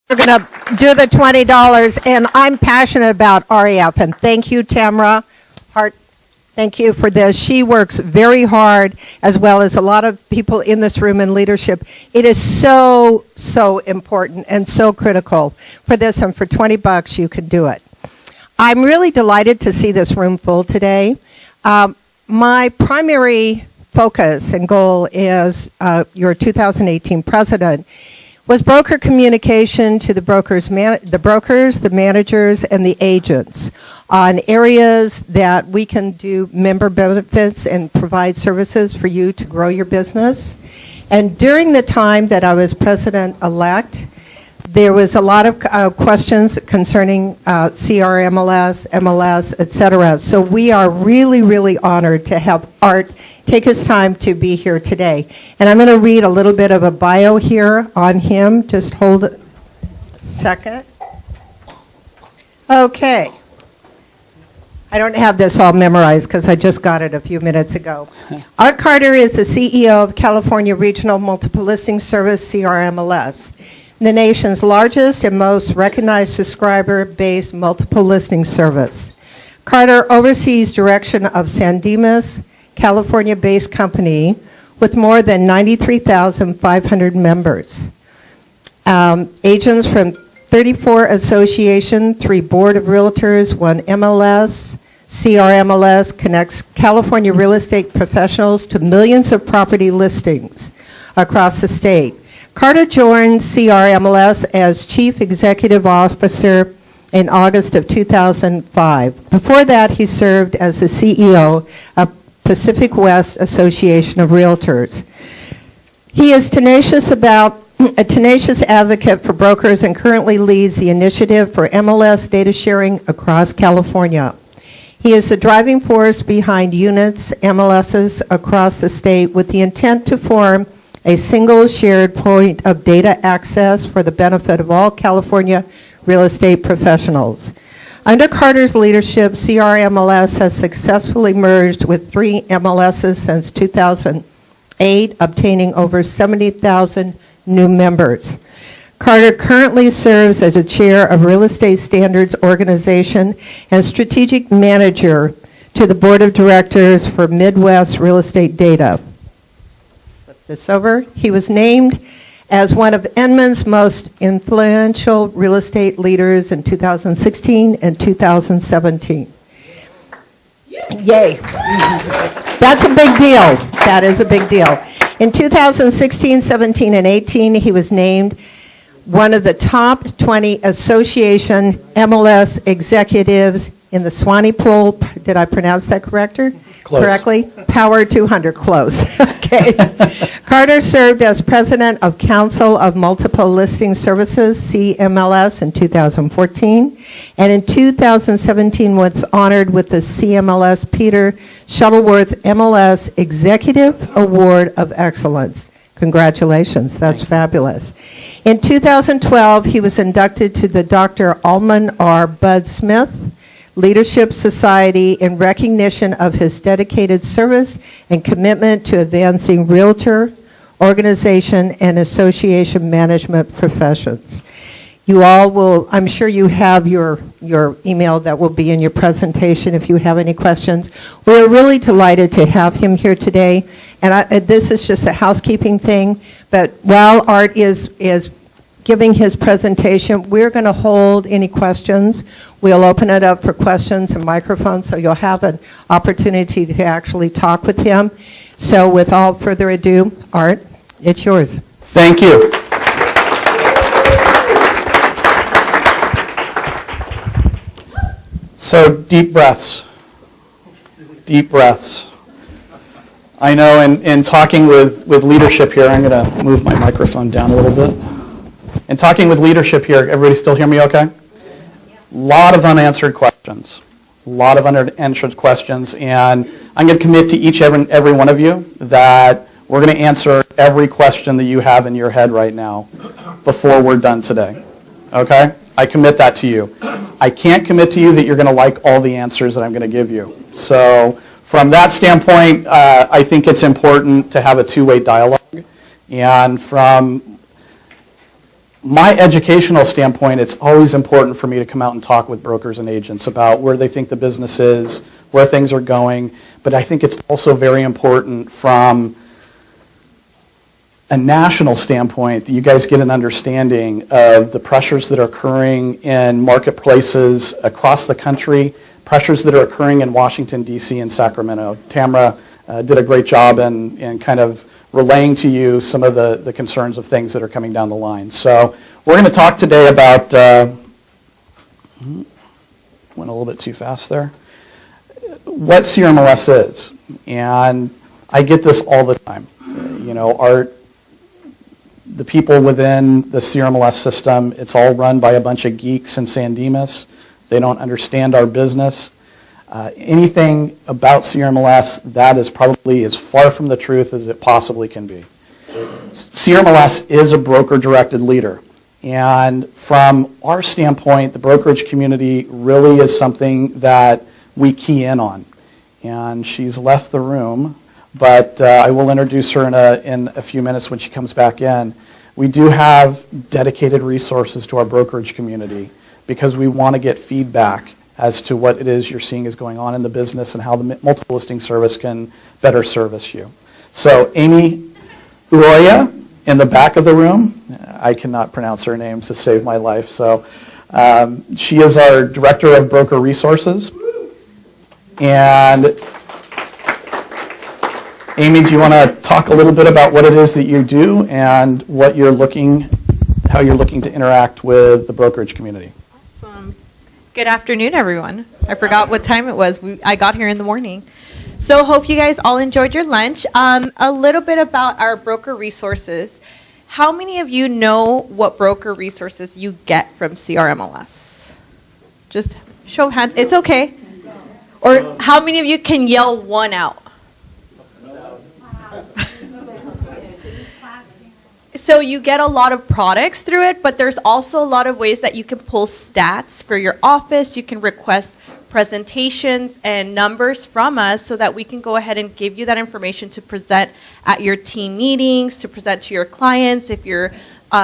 We're going to do the $20, and I'm passionate about REF, and thank you, Tamara Hart. Thank you for this. She works very hard, as well as a lot of people in this room in leadership. It is so, so important and so critical for this, and for $20, you can do it. I'm really delighted to see this room full today. My primary focus and goal as your 2018 president was broker communication to the brokers, the managers, and the agents on areas that we can do member benefits and provide services for you to grow your business. And during the time that I was president-elect, there was a lot of questions concerning CRMLS, MLS, et cetera. So we are really, really honored to have Art take his time to be here today. And I'm going to read a little bit of a bio here on him. Just hold a second. Okay. I don't have this all memorized because I just got it a few minutes ago. Art Carter is the CEO of California Regional Multiple Listing Service, CRMLS, the nation's largest and most recognized subscriber-based multiple listing service. Carter oversees direction of San Dimas, California-based company with more than 93,500 members. Agents from 34 associations, 3 board of realtors, 1 MLS, CRMLS connects California real estate professionals to millions of property listings across the state. Carter joined CRMLS as Chief Executive Officer in August of 2005. Before that, he served as the CEO of Pacific West Association of Realtors. He is a tenacious advocate for brokers and currently leads the initiative for MLS data sharing across California. He is the driving force behind units, MLSs across the state with the intent to form a single shared point of data access for the benefit of all California real estate professionals. Under Carter's leadership, CRMLS has successfully merged with 3 MLSs since 2008, obtaining over 70,000 new members. Carter currently serves as a chair of Real Estate Standards Organization and strategic manager to the board of directors for Midwest Real Estate Data. Flip this over. He was named as one of Edmond's most influential real estate leaders in 2016 and 2017. Yay. That's a big deal. That is a big deal. In 2016, 17, and 18, he was named one of the top 20 association MLS executives in the Swanee Pool. Did I pronounce that correctly? Power 200, close. Okay. Carter served as president of Council of Multiple Listing Services, CMLS, in 2014, and in 2017 was honored with the CMLS Peter Shuttleworth MLS Executive Award of Excellence. Congratulations, that's fabulous. In 2012, he was inducted to the Dr. Alman R. Bud Smith Leadership Society in recognition of his dedicated service and commitment to advancing realtor, organization, and association management professions. You all will, I'm sure you have your email that will be in your presentation if you have any questions. We're really delighted to have him here today, and this is just a housekeeping thing, but while Art is giving his presentation, we're going to hold any questions. We'll open it up for questions and microphones, so you'll have an opportunity to actually talk with him. So without further ado, Art, it's yours. Thank you. So deep breaths. Deep breaths. I know in talking with leadership here, I'm going to move my microphone down a little bit. In talking with leadership here, everybody still hear me okay? A lot of unanswered questions. A lot of unanswered questions, and I'm going to commit to each and every one of you that we're going to answer every question that you have in your head right now before we're done today. Okay? I commit that to you. I can't commit to you that you're going to like all the answers that I'm going to give you. So from that standpoint, I think it's important to have a two-way dialogue. And from my educational standpoint, it's always important for me to come out and talk with brokers and agents about where they think the business is, where things are going. But I think it's also very important from a national standpoint that you guys get an understanding of the pressures that are occurring in marketplaces across the country, pressures that are occurring in Washington, D.C. and Sacramento. Tamara did a great job in kind of relaying to you some of the concerns of things that are coming down the line. So we're going to talk today about, went a little bit too fast there, what CRMLS is. And I get this all the time. You know, the people within the CRMLS system, it's all run by a bunch of geeks in San Dimas. They don't understand our business. Anything about CRMLS, that is probably as far from the truth as it possibly can be. CRMLS is a broker-directed leader. And from our standpoint, the brokerage community really is something that we key in on. And she's left the room, but I will introduce her in a few minutes when she comes back in. We do have dedicated resources to our brokerage community because we want to get feedback as to what it is you're seeing is going on in the business and how the multiple listing service can better service you. So Amy Uroya in the back of the room, I cannot pronounce her name to save my life, so she is our Director of Broker Resources. And Amy, do you want to talk a little bit about what it is that you do and what you're how you're looking to interact with the brokerage community? Awesome. Good afternoon, everyone. I forgot what time it was. I got here in the morning. So hope you guys all enjoyed your lunch. A little bit about our broker resources. How many of you know what broker resources you get from CRMLS? Just show of hands. It's okay. Or how many of you can yell one out? So you get a lot of products through it, but there's also a lot of ways that you can pull stats for your office. You can request presentations and numbers from us so that we can go ahead and give you that information to present at your team meetings, to present to your clients if you're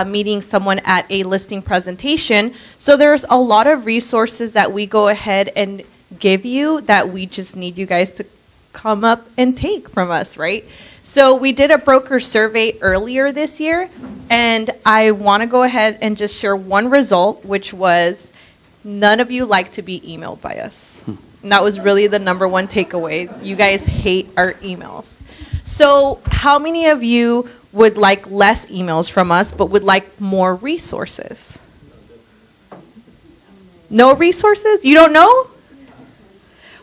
meeting someone at a listing presentation. So there's a lot of resources that we go ahead and give you that we just need you guys to come up and take from us, right? So we did a broker survey earlier this year, and I want to go ahead and just share one result, which was none of you like to be emailed by us. And that was really the number one takeaway. You guys hate our emails. So how many of you would like less emails from us but would like more resources? No resources? You don't know?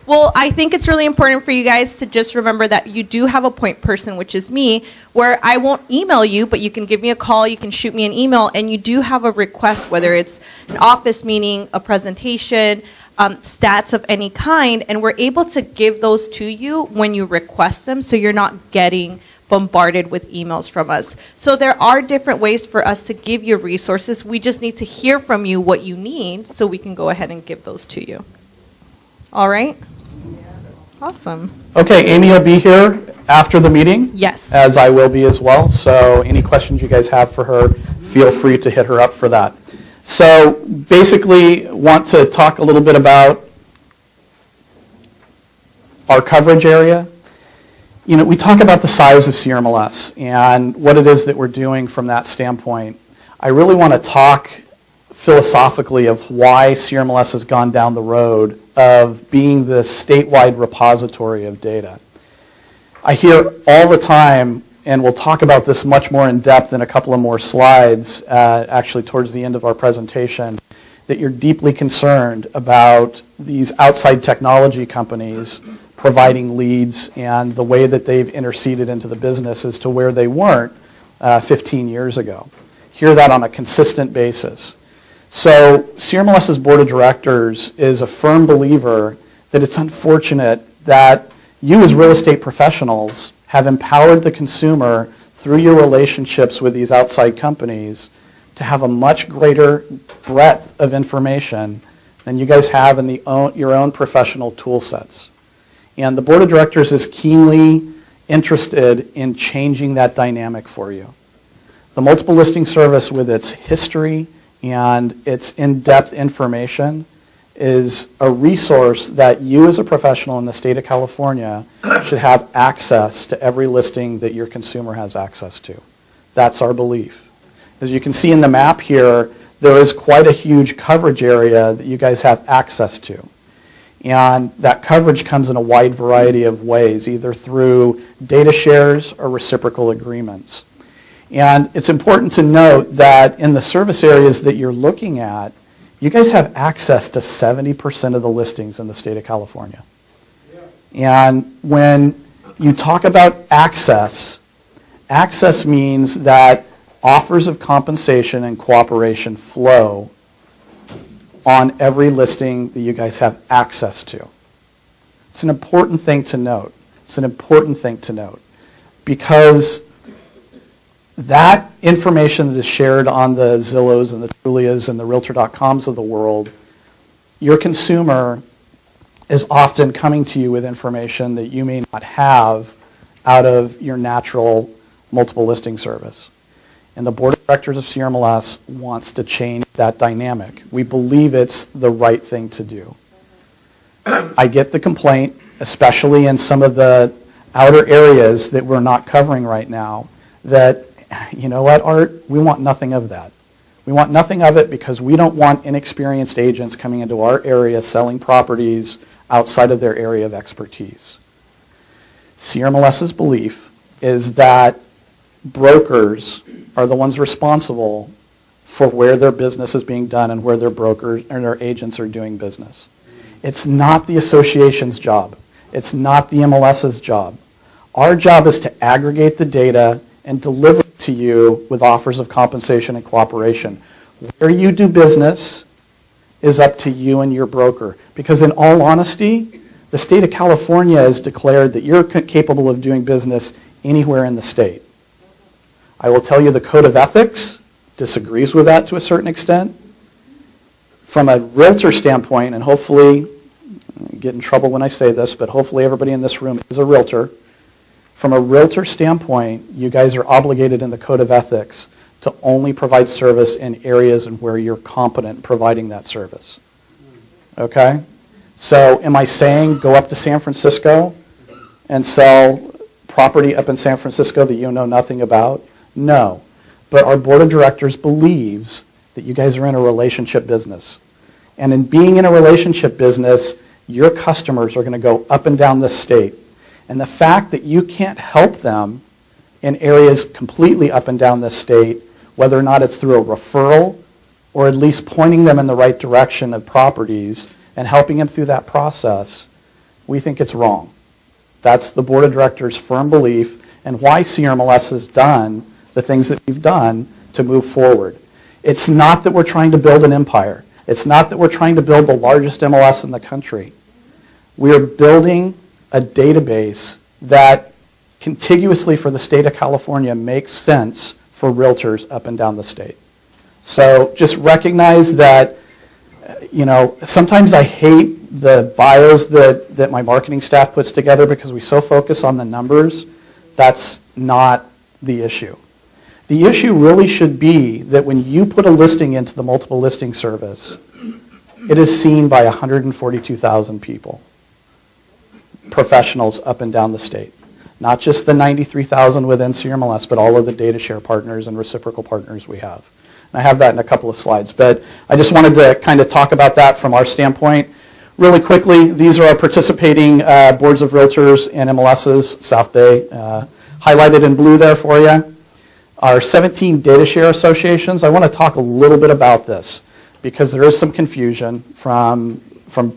Well, I think it's really important for you guys to just remember that you do have a point person, which is me, where I won't email you, but you can give me a call, you can shoot me an email, and you do have a request, whether it's an office meeting, a presentation, stats of any kind, and we're able to give those to you when you request them, so you're not getting bombarded with emails from us. So there are different ways for us to give you resources. We just need to hear from you what you need so we can go ahead and give those to you. All right? Awesome. Okay, Amy will be here after the meeting. Yes. As I will be as well. So any questions you guys have for her, feel free to hit her up for that. So basically, want to talk a little bit about our coverage area. You know, we talk about the size of CRMLS and what it is that we're doing from that standpoint. I really want to talk philosophically of why CRMLS has gone down the road of being the statewide repository of data. I hear all the time, and we'll talk about this much more in depth in a couple of more slides, actually towards the end of our presentation, that you're deeply concerned about these outside technology companies providing leads and the way that they've interceded into the business as to where they weren't 15 years ago. Hear that on a consistent basis. So CRMLS's board of directors is a firm believer that it's unfortunate that you as real estate professionals have empowered the consumer through your relationships with these outside companies to have a much greater breadth of information than you guys have in your own professional tool sets. And the board of directors is keenly interested in changing that dynamic for you. The multiple listing service, with its history and its in-depth information, is a resource that you as a professional in the state of California should have access to every listing that your consumer has access to. That's our belief. As you can see in the map here, there is quite a huge coverage area that you guys have access to. And that coverage comes in a wide variety of ways, either through data shares or reciprocal agreements. And it's important to note that in the service areas that you're looking at, you guys have access to 70% of the listings in the state of California. And when you talk about access, access means that offers of compensation and cooperation flow on every listing that you guys have access to. It's an important thing to note. It's an important thing to note because that information that is shared on the Zillows and the Trulias and the Realtor.coms of the world, your consumer is often coming to you with information that you may not have out of your natural multiple listing service. And the board of directors of CRMLS wants to change that dynamic. We believe it's the right thing to do. I get the complaint, especially in some of the outer areas that we're not covering right now, that, you know what, Art, we want nothing of that. We want nothing of it because we don't want inexperienced agents coming into our area selling properties outside of their area of expertise. CRMLS's belief is that brokers are the ones responsible for where their business is being done and where their brokers and their agents are doing business. It's not the association's job. It's not the MLS's job. Our job is to aggregate the data and deliver it to you with offers of compensation and cooperation. Where you do business is up to you and your broker. Because in all honesty, the state of California has declared that you're capable of doing business anywhere in the state. I will tell you the Code of Ethics disagrees with that to a certain extent. From a realtor standpoint, and hopefully, I get in trouble when I say this, but hopefully everybody in this room is a realtor. From a realtor standpoint, you guys are obligated in the Code of Ethics to only provide service in areas where you're competent providing that service. Okay? So am I saying go up to San Francisco and sell property up in San Francisco that you know nothing about? No. But our board of directors believes that you guys are in a relationship business. And in being in a relationship business, your customers are going to go up and down this state. And the fact that you can't help them in areas completely up and down this state, whether or not it's through a referral or at least pointing them in the right direction of properties and helping them through that process, we think it's wrong. That's the board of directors' firm belief and why CRMLS has done the things that we've done to move forward. It's not that we're trying to build an empire. It's not that we're trying to build the largest MLS in the country. We are building a database that contiguously for the state of California makes sense for realtors up and down the state. So just recognize that, you know, sometimes I hate the bios that my marketing staff puts together because we so focus on the numbers. That's not the issue. The issue really should be that when you put a listing into the multiple listing service, it is seen by 142,000 people, professionals up and down the state. Not just the 93,000 within CRMLS, but all of the data share partners and reciprocal partners we have. And I have that in a couple of slides, but I just wanted to kind of talk about that from our standpoint. Really quickly, these are our participating boards of realtors and MLSs, South Bay, highlighted in blue there for you. Our 17 data share associations, I want to talk a little bit about this because there is some confusion from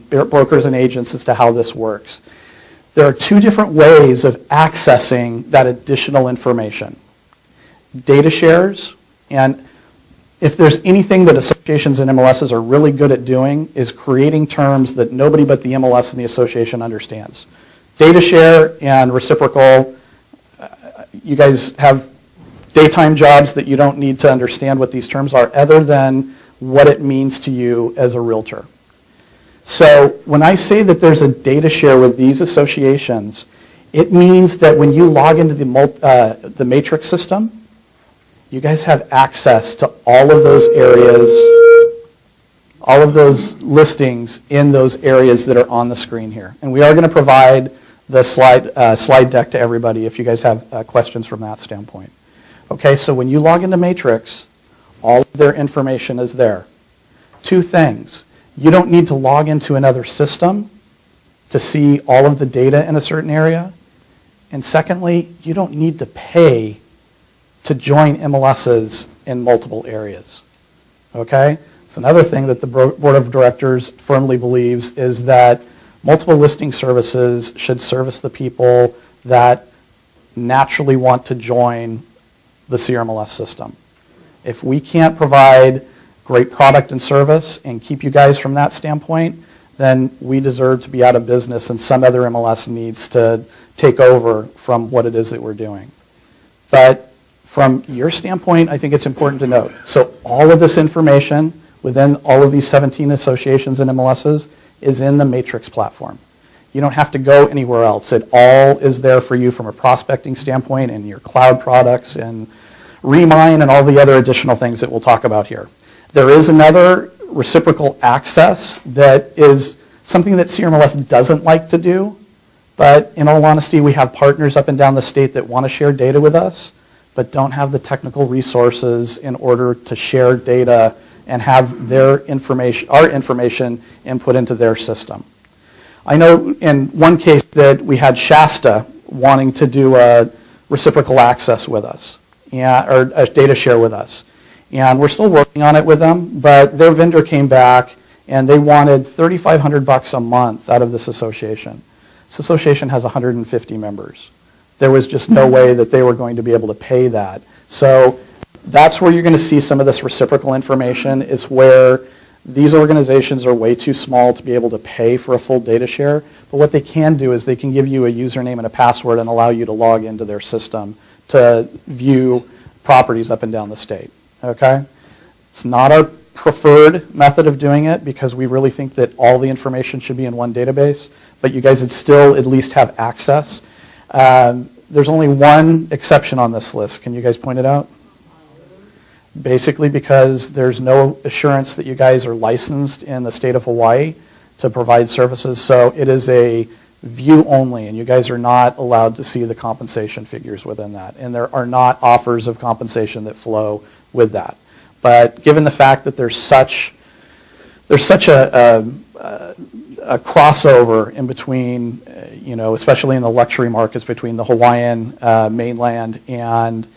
brokers and agents as to how this works. There are two different ways of accessing that additional information. Data shares, and if there's anything that associations and MLSs are really good at doing is creating terms that nobody but the MLS and the association understands. Data share and reciprocal, you guys have daytime jobs that you don't need to understand what these terms are other than what it means to you as a realtor. So when I say that there's a data share with these associations, it means that when you log into the matrix system, you guys have access to all of those areas, all of those listings in those areas that are on the screen here. And we are going to provide the slide deck to everybody if you guys have questions from that standpoint. Okay, so when you log into Matrix, all of their information is there. Two things. You don't need to log into another system to see all of the data in a certain area. And secondly, you don't need to pay to join MLSs in multiple areas. Okay? It's another thing that the Board of Directors firmly believes is that multiple listing services should service the people that naturally want to join the CRMLS system. If we can't provide great product and service and keep you guys from that standpoint, then we deserve to be out of business and some other MLS needs to take over from what it is that we're doing. But from your standpoint, I think it's important to note. So all of this information within all of these 17 associations and MLSs is in the Matrix platform. You don't have to go anywhere else. It all is there for you from a prospecting standpoint and your cloud products and Remine and all the other additional things that we'll talk about here. There is another reciprocal access that is something that CRMLS doesn't like to do, but in all honesty, we have partners up and down the state that want to share data with us, but don't have the technical resources in order to share data and have their information, our information, input into their system. I know in one case that we had Shasta wanting to do a reciprocal access with us, or a data share with us. And we're still working on it with them, but their vendor came back and they wanted $3,500 a month out of this association. This association has 150 members. There was just no way that they were going to be able to pay that. So that's where you're going to see some of this reciprocal information, is where these organizations are way too small to be able to pay for a full data share. But what they can do is they can give you a username and a password and allow you to log into their system to view properties up and down the state. Okay? It's not our preferred method of doing it because we really think that all the information should be in one database, but you guys would still at least have access. There's only one exception on this list. Can you guys point it out? Basically because there's no assurance that you guys are licensed in the state of Hawaii to provide services, so it is a view only, and you guys are not allowed to see the compensation figures within that, and there are not offers of compensation that flow with that. But given the fact that there's such a crossover in between, especially in the luxury markets between the Hawaiian mainland and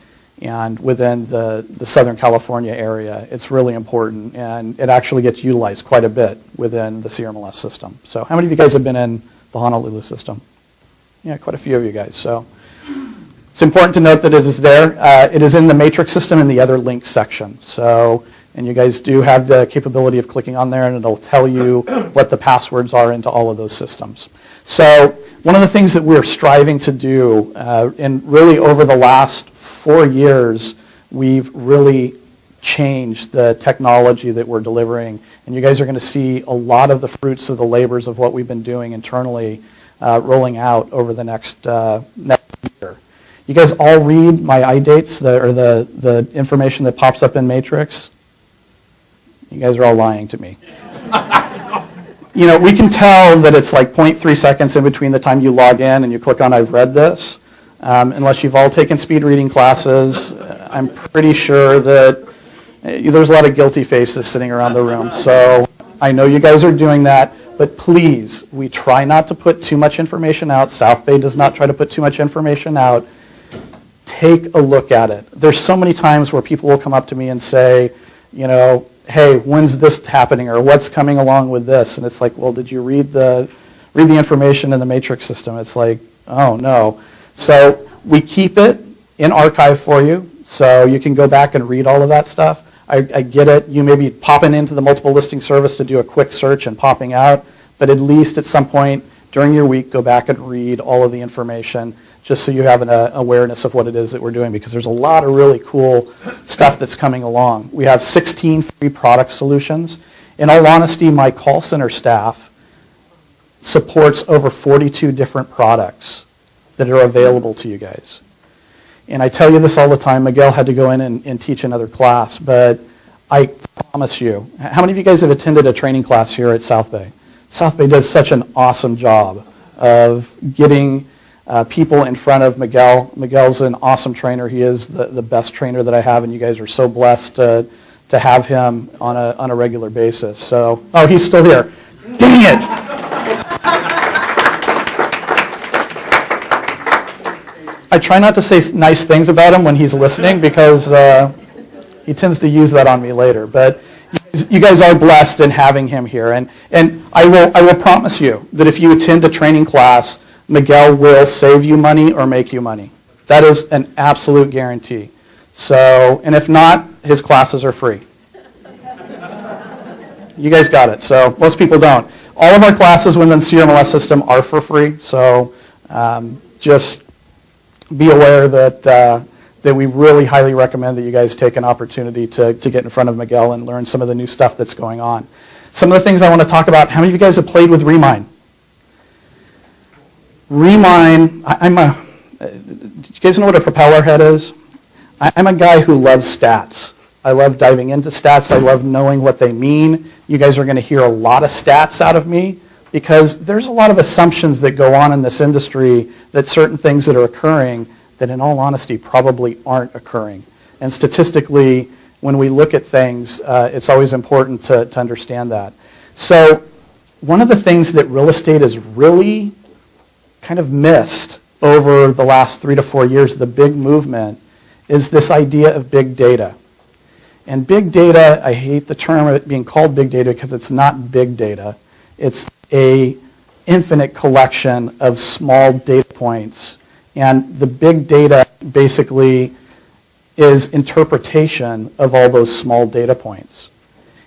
within the Southern California area, it's really important, and it actually gets utilized quite a bit within the CRMLS system. So how many of you guys have been in the Honolulu system? Yeah, quite a few of you guys. So it's important to note that it is there. It is in the Matrix system in the other links section. So, and you guys do have the capability of clicking on there, and it'll tell you what the passwords are into all of those systems. So one of the things that we're striving to do, and really over the last 4 years, we've really changed the technology that we're delivering, and you guys are going to see a lot of the fruits of the labors of what we've been doing internally rolling out over the next year. You guys all read my iDates, or the information that pops up in Matrix? You guys are all lying to me. We can tell that it's like 0.3 seconds in between the time you log in and you click on I've read this. Unless you've all taken speed reading classes, I'm pretty sure that there's a lot of guilty faces sitting around the room. So I know you guys are doing that, but please, we try not to put too much information out. South Bay does not try to put too much information out. Take a look at it. There's so many times where people will come up to me and say, hey, when's this happening, or what's coming along with this? And it's like, well, did you read the information in the Matrix system? It's like, oh, no. So we keep it in archive for you, so you can go back and read all of that stuff. I get it. You may be popping into the multiple listing service to do a quick search and popping out, but at least at some point during your week, go back and read all of the information just so you have an awareness of what it is that we're doing, because there's a lot of really cool stuff that's coming along. We have 16 free product solutions. In all honesty, my call center staff supports over 42 different products that are available to you guys. And I tell you this all the time, Miguel had to go in and teach another class, but I promise you, how many of you guys have attended a training class here at South Bay? South Bay does such an awesome job of getting people in front of Miguel. Miguel's an awesome trainer. He is the best trainer that I have, and you guys are so blessed to have him on a regular basis. So, oh, he's still here. Dang it! I try not to say nice things about him when he's listening because he tends to use that on me later. But you guys are blessed in having him here. And I will promise you that if you attend a training class, Miguel will save you money or make you money. That is an absolute guarantee. So, and if not, his classes are free. You guys got it. So most people don't. All of our classes within the CRMLS system are for free. So just be aware that we really highly recommend that you guys take an opportunity to get in front of Miguel and learn some of the new stuff that's going on. Some of the things I want to talk about, how many of you guys have played with Remine? Remine, do you guys know what a propeller head is? I'm a guy who loves stats. I love diving into stats. I love knowing what they mean. You guys are going to hear a lot of stats out of me, because there's a lot of assumptions that go on in this industry that certain things that are occurring that in all honesty probably aren't occurring. And statistically, when we look at things, it's always important to understand that. So one of the things that real estate has really kind of missed over the last 3 to 4 years, the big movement, is this idea of big data. And big data, I hate the term of it being called big data because it's not big data. It's a infinite collection of small data points. And the big data basically is interpretation of all those small data points.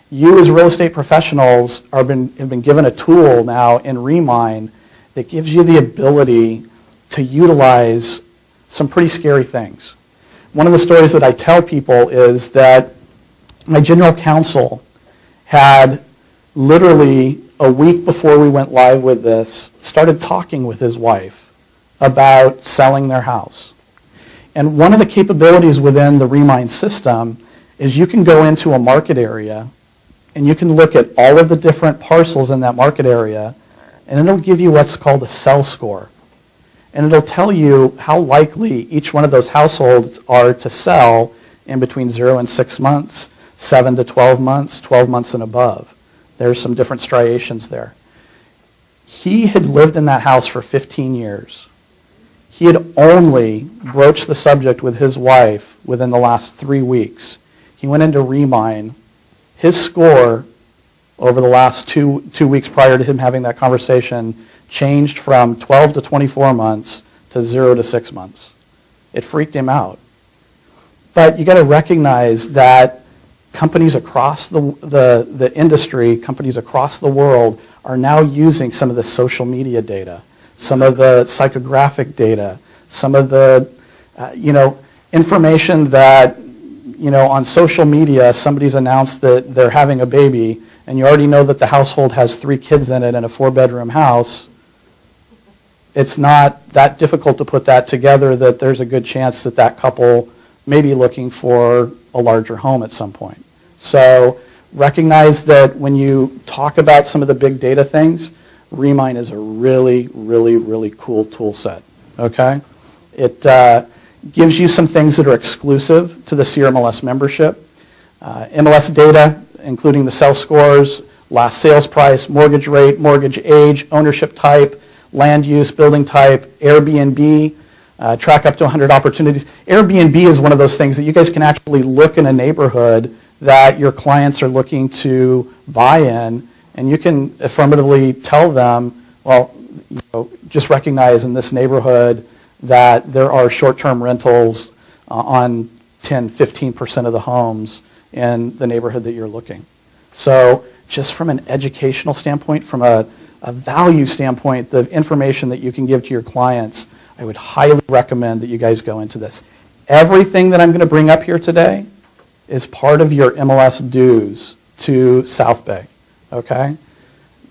You as real estate professionals have been given a tool now in Remine that gives you the ability to utilize some pretty scary things. One of the stories that I tell people is that my general counsel had literally a week before we went live with this, started talking with his wife about selling their house. And one of the capabilities within the Remine system is you can go into a market area and you can look at all of the different parcels in that market area, and it'll give you what's called a sell score. And it'll tell you how likely each one of those households are to sell in between 0 and 6 months, 7 to 12 months, 12 months and above. There's some different striations there. He had lived in that house for 15 years. He had only broached the subject with his wife within the last 3 weeks. He went into Remine. His score over the last two weeks prior to him having that conversation changed from 12 to 24 months to 0 to 6 months. It freaked him out. But you got to recognize that companies across the industry, companies across the world are now using some of the social media data, some of the psychographic data, some of the information that on social media somebody's announced that they're having a baby, and you already know that the household has 3 kids in it and a 4-bedroom house. It's not that difficult to put that together that there's a good chance that that couple may be looking for a larger home at some point. So recognize that when you talk about some of the big data things, Remine is a really, really, really cool tool set. Okay? It gives you some things that are exclusive to the CRMLS membership. MLS data, including the sell scores, last sales price, mortgage rate, mortgage age, ownership type, land use, building type, Airbnb, track up to 100 opportunities. Airbnb is one of those things that you guys can actually look in a neighborhood that your clients are looking to buy in, and you can affirmatively tell them, well, just recognize in this neighborhood that there are short-term rentals on 10, 15% of the homes in the neighborhood that you're looking. So just from an educational standpoint, from a value standpoint, the information that you can give to your clients, I would highly recommend that you guys go into this. Everything that I'm going to bring up here today is part of your MLS dues to South Bay, okay?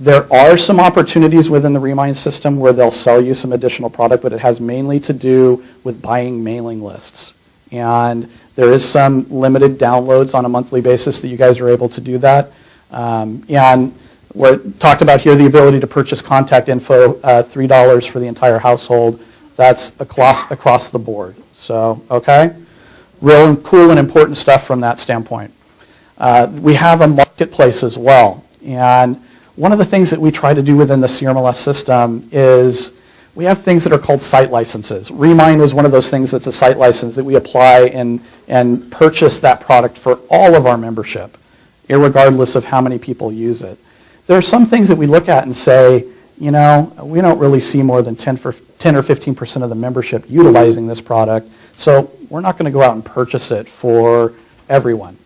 There are some opportunities within the Remind system where they'll sell you some additional product, but it has mainly to do with buying mailing lists. And there is some limited downloads on a monthly basis that you guys are able to do that. And we're talked about here, the ability to purchase contact info, $3 for the entire household. That's across the board. So, okay? Real cool and important stuff from that standpoint. We have a marketplace as well. And one of the things that we try to do within the CRMLS system is we have things that are called site licenses. Remind was one of those things that's a site license that we apply and purchase that product for all of our membership, irregardless of how many people use it. There are some things that we look at and say, you know, we don't really see more than 10 or 15% of the membership utilizing this product, so we're not going to go out and purchase it for everyone.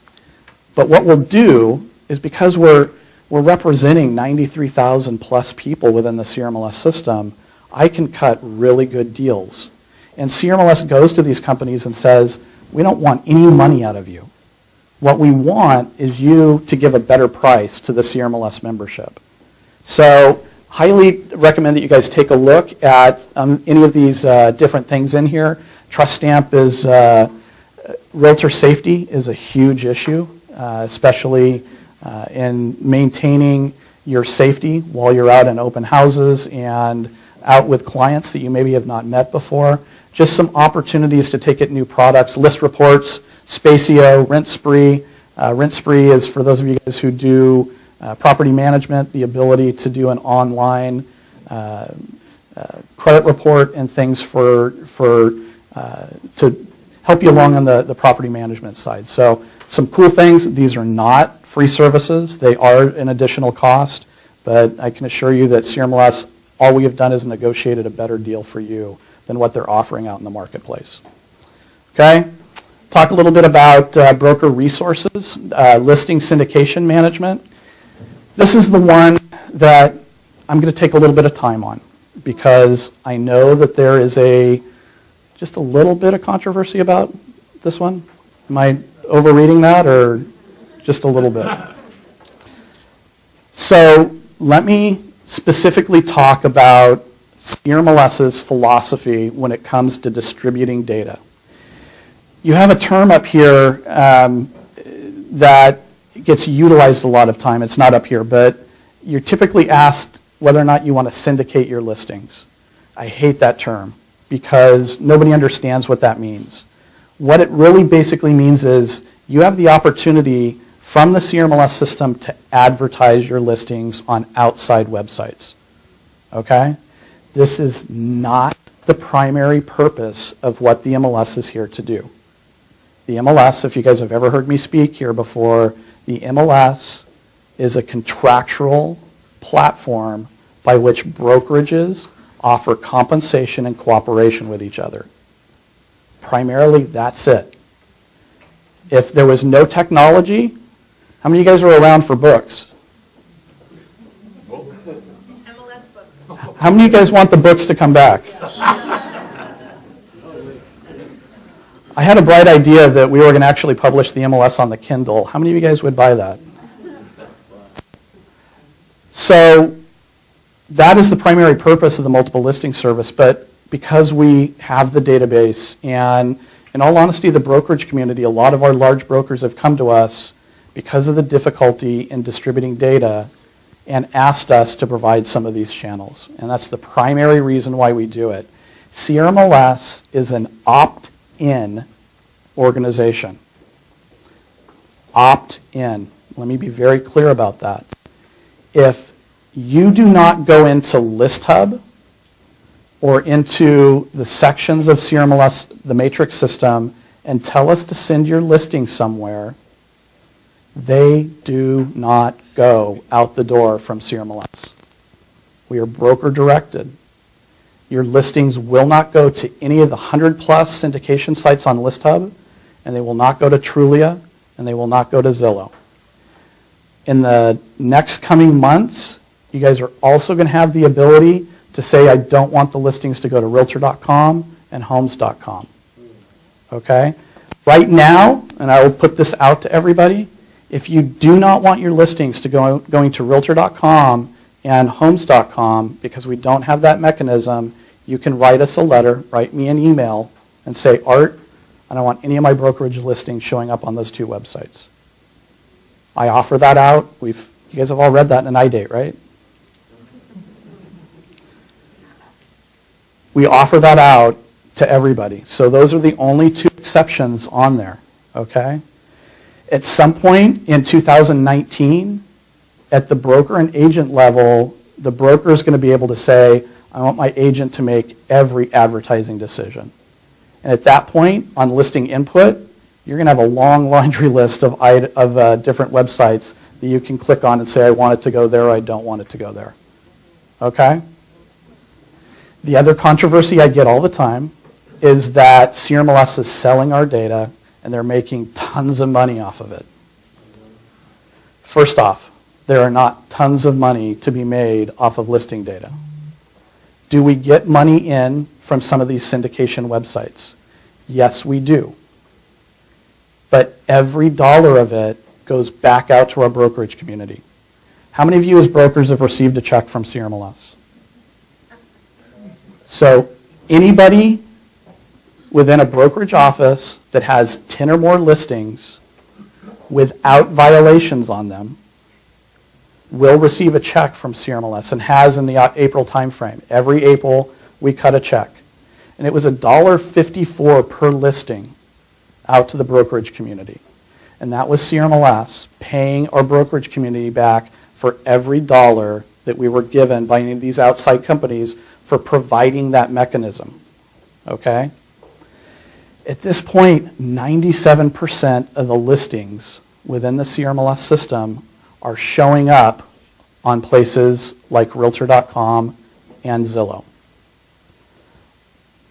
But what we'll do is, because we're representing 93,000 plus people within the CRMLS system, I can cut really good deals. And CRMLS goes to these companies and says, we don't want any money out of you. What we want is you to give a better price to the CRMLS membership. So highly recommend that you guys take a look at any of these different things in here. Trust stamp is, realtor safety is a huge issue, especially in maintaining your safety while you're out in open houses and out with clients that you maybe have not met before. Just some opportunities to take it new products, list reports, Spacio, Rent Spree. Rent Spree is for those of you guys who do property management, the ability to do an online credit report and things to help you along on the property management side. So some cool things. These are not free services. They are an additional cost, but I can assure you that CRMLS, all we have done is negotiated a better deal for you than what they're offering out in the marketplace. Okay? Talk a little bit about broker resources, listing syndication management. This is the one that I'm going to take a little bit of time on, because I know that there is just a little bit of controversy about this one. Am I overreading that, or just a little bit? So let me specifically talk about CRMLS's philosophy when it comes to distributing data. You have a term up here that gets utilized a lot of time. It's not up here, but you're typically asked whether or not you want to syndicate your listings. I hate that term because nobody understands what that means. What it really basically means is you have the opportunity from the CRMLS system to advertise your listings on outside websites. Okay? This is not the primary purpose of what the MLS is here to do. The MLS, if you guys have ever heard me speak here before, the MLS is a contractual platform by which brokerages offer compensation and cooperation with each other. Primarily, that's it. If there was no technology, how many of you guys are around for books? MLS books. How many of you guys want the books to come back? I had a bright idea that we were going to actually publish the MLS on the Kindle. How many of you guys would buy that? So that is the primary purpose of the multiple listing service, but because we have the database, and in all honesty, the brokerage community, a lot of our large brokers have come to us because of the difficulty in distributing data and asked us to provide some of these channels. And that's the primary reason why we do it. CRMLS is an opt-in organization. Opt-in. Let me be very clear about that. If you do not go into ListHub or into the sections of CRMLS, the matrix system, and tell us to send your listing somewhere, they do not go out the door from CRMLS. We are broker directed. Your listings will not go to any of the 100-plus syndication sites on ListHub, and they will not go to Trulia, and they will not go to Zillow. In the next coming months, you guys are also going to have the ability to say, I don't want the listings to go to Realtor.com and Homes.com. Okay? Right now, and I will put this out to everybody, if you do not want your listings to going to Realtor.com and homes.com, because we don't have that mechanism, you can write us a letter, write me an email, and say, Art, I don't want any of my brokerage listings showing up on those two websites. I offer that out. You guys have all read that in an iDate, right? We offer that out to everybody. So those are the only two exceptions on there, okay? At some point in 2019, at the broker and agent level, the broker is going to be able to say, I want my agent to make every advertising decision. And at that point, on listing input, you're going to have a long laundry list of different websites that you can click on and say, I want it to go there, or I don't want it to go there. Okay? The other controversy I get all the time is that CRMLS is selling our data and they're making tons of money off of it. First off, there are not tons of money to be made off of listing data. Do we get money in from some of these syndication websites? Yes, we do. But every dollar of it goes back out to our brokerage community. How many of you as brokers have received a check from CRMLS? So anybody within a brokerage office that has 10 or more listings without violations on them will receive a check from CRMLS, and has in the April timeframe. Every April, we cut a check. And it was $1.54 per listing out to the brokerage community. And that was CRMLS paying our brokerage community back for every dollar that we were given by any of these outside companies for providing that mechanism. Okay? At this point, 97% of the listings within the CRMLS system are showing up on places like Realtor.com and Zillow.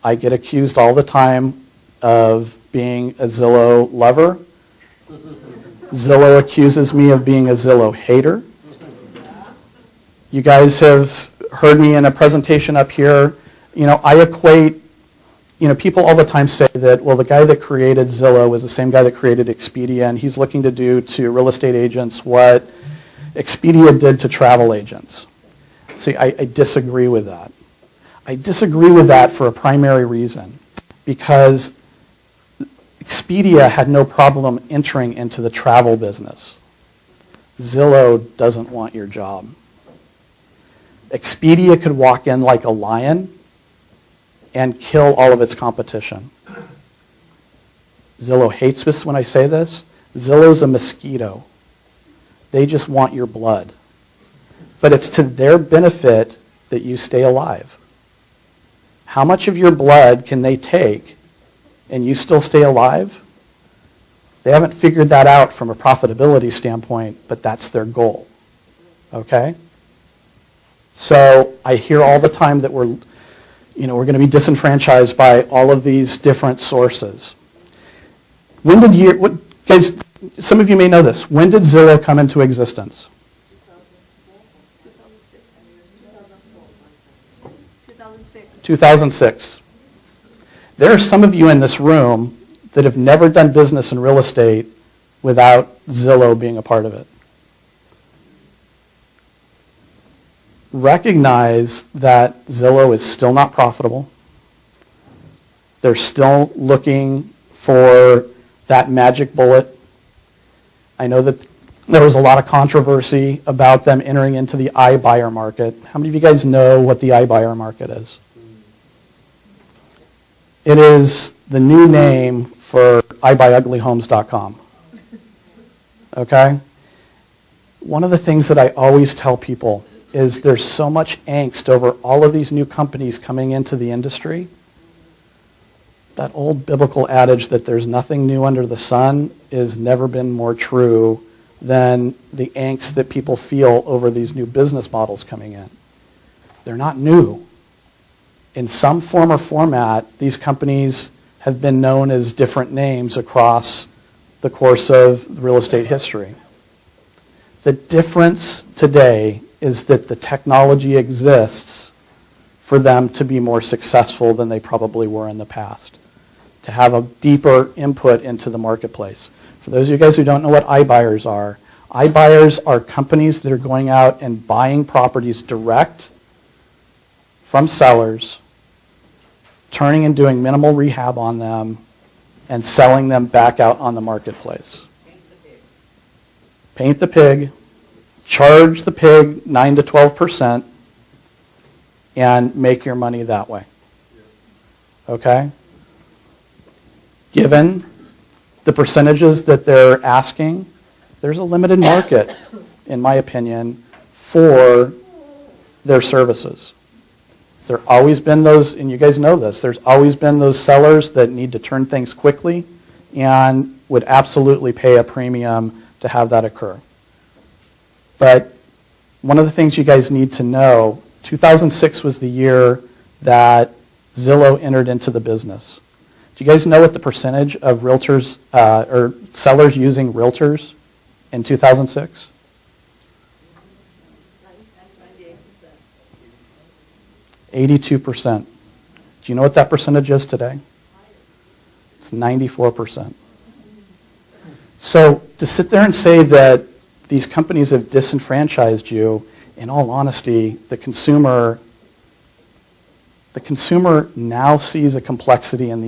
I get accused all the time of being a Zillow lover. Zillow accuses me of being a Zillow hater. You guys have heard me in a presentation up here. I equate, people all the time say that, well, the guy that created Zillow was the same guy that created Expedia, and he's looking to do to real estate agents what Expedia did to travel agents. See, I disagree with that. I disagree with that for a primary reason, because Expedia had no problem entering into the travel business. Zillow doesn't want your job. Expedia could walk in like a lion and kill all of its competition. Zillow hates this when I say this. Zillow's a mosquito. They just want your blood. But it's to their benefit that you stay alive. How much of your blood can they take and you still stay alive? They haven't figured that out from a profitability standpoint, but that's their goal. Okay? So I hear all the time that we're going to be disenfranchised by all of these different sources. Guys, some of you may know this. When did Zillow come into existence? 2006. There are some of you in this room that have never done business in real estate without Zillow being a part of it. Recognize that Zillow is still not profitable. They're still looking for that magic bullet. I know that there was a lot of controversy about them entering into the iBuyer market. How many of you guys know what the iBuyer market is? It is the new name for iBuyUglyHomes.com. Okay? One of the things that I always tell people is there's so much angst over all of these new companies coming into the industry. That old biblical adage that there's nothing new under the sun has never been more true than the angst that people feel over these new business models coming in. They're not new. In some form or format, these companies have been known as different names across the course of real estate history. The difference today is that the technology exists for them to be more successful than they probably were in the past, to have a deeper input into the marketplace. For those of you guys who don't know what iBuyers are iBuyers are companies that are going out and buying properties direct from sellers, turning and doing minimal rehab on them, and selling them back out on the marketplace. Paint the pig, charge the pig 9 to 12%, and make your money that way. Okay? Given the percentages that they're asking, there's a limited market, in my opinion, for their services. There's always been those, and you guys know this, there's always been those sellers that need to turn things quickly and would absolutely pay a premium to have that occur. But one of the things you guys need to know, 2006 was the year that Zillow entered into the business. Do you guys know what the percentage of realtors or sellers using realtors in 2006? 82%. Do you know what that percentage is today? It's 94%. So to sit there and say that these companies have disenfranchised you, in all honesty, the consumer now sees a complexity in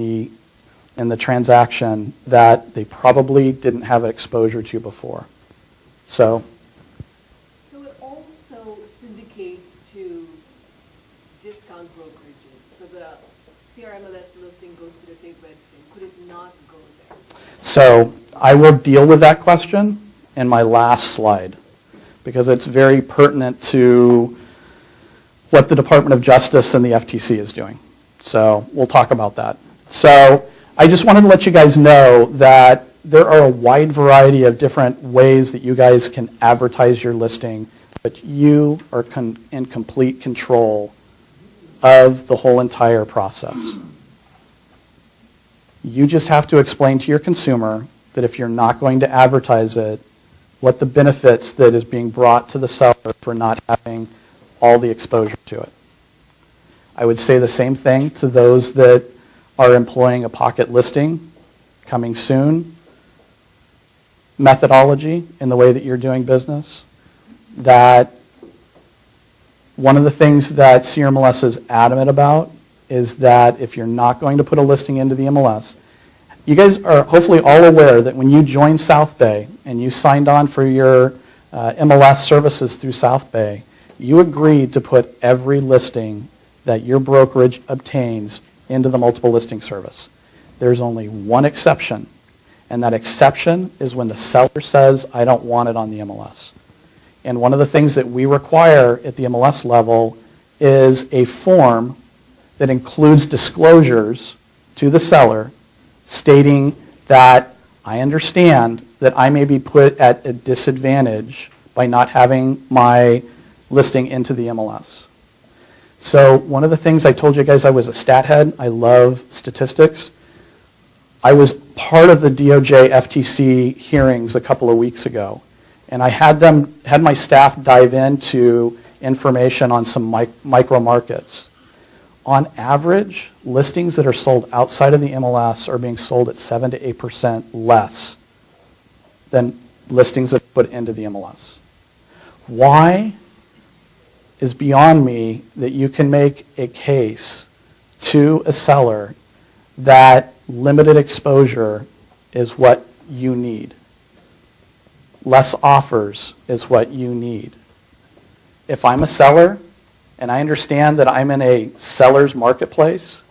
the transaction that they probably didn't have exposure to before. So it also syndicates to discount brokerages. So the CRMLS listing goes to the same red thing. Could it not go there? So I will deal with that question in my last slide because it's very pertinent to what the Department of Justice and the FTC is doing. So we'll talk about that. So I just wanted to let you guys know that there are a wide variety of different ways that you guys can advertise your listing, but you are in complete control of the whole entire process. You just have to explain to your consumer that if you're not going to advertise it, what the benefits that is being brought to the seller for not having all the exposure to it. I would say the same thing to those that are employing a pocket listing coming soon methodology in the way that you're doing business. That one of the things that CRMLS is adamant about is that if you're not going to put a listing into the MLS, you guys are hopefully all aware that when you joined South Bay and you signed on for your MLS services through South Bay, you agreed to put every listing that your brokerage obtains into the multiple listing service. There's only one exception, and that exception is when the seller says, I don't want it on the MLS. And one of the things that we require at the MLS level is a form that includes disclosures to the seller stating that I understand that I may be put at a disadvantage by not having my listing into the MLS. So one of the things I told you guys, I was a stat head. I love statistics. I was part of the DOJ FTC hearings a couple of weeks ago, and I had my staff dive into information on some micro markets. On average, listings that are sold outside of the MLS are being sold at 7 to 8% less than listings that are put into the MLS. Why is beyond me that you can make a case to a seller that limited exposure is what you need. Less offers is what you need. If I'm a seller and I understand that I'm in a seller's marketplace,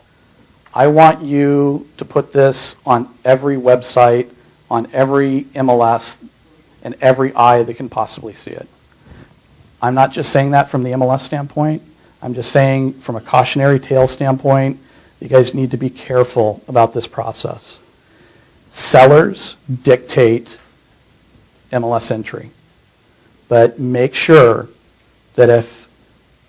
I want you to put this on every website, on every MLS, and every eye that can possibly see it. I'm not just saying that from the MLS standpoint. I'm just saying from a cautionary tale standpoint, you guys need to be careful about this process. Sellers dictate MLS entry, but make sure that if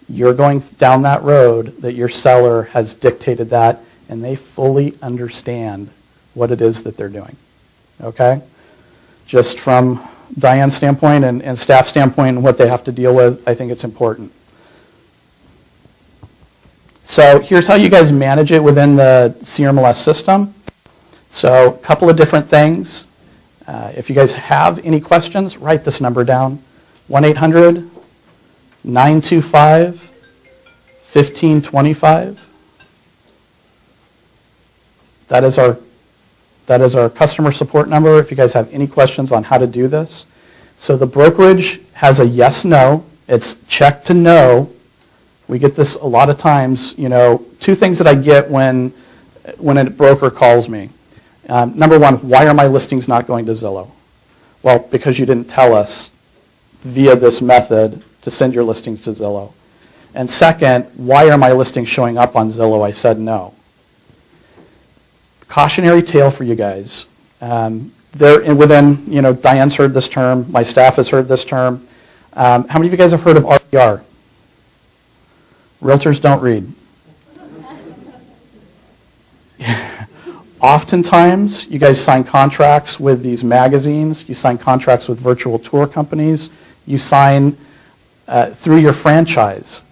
you're going down that road, that your seller has dictated that and they fully understand what it is that they're doing. Okay? Just from Diane's standpoint and staff standpoint and what they have to deal with, I think it's important. So here's how you guys manage it within the CRMLS system. So a couple of different things. If you guys have any questions, write this number down, 1-800-925-1525. That is our customer support number if you guys have any questions on how to do this. So the brokerage has a yes/no. It's check to no. We get this a lot of times. Two things that I get when a broker calls me. Number one, why are my listings not going to Zillow? Well, because you didn't tell us via this method to send your listings to Zillow. And second, why are my listings showing up on Zillow? I said no. Cautionary tale for you guys. Diane's heard this term. My staff has heard this term. How many of you guys have heard of RER? Realtors don't read. Oftentimes, you guys sign contracts with these magazines. You sign contracts with virtual tour companies. You sign through your franchise.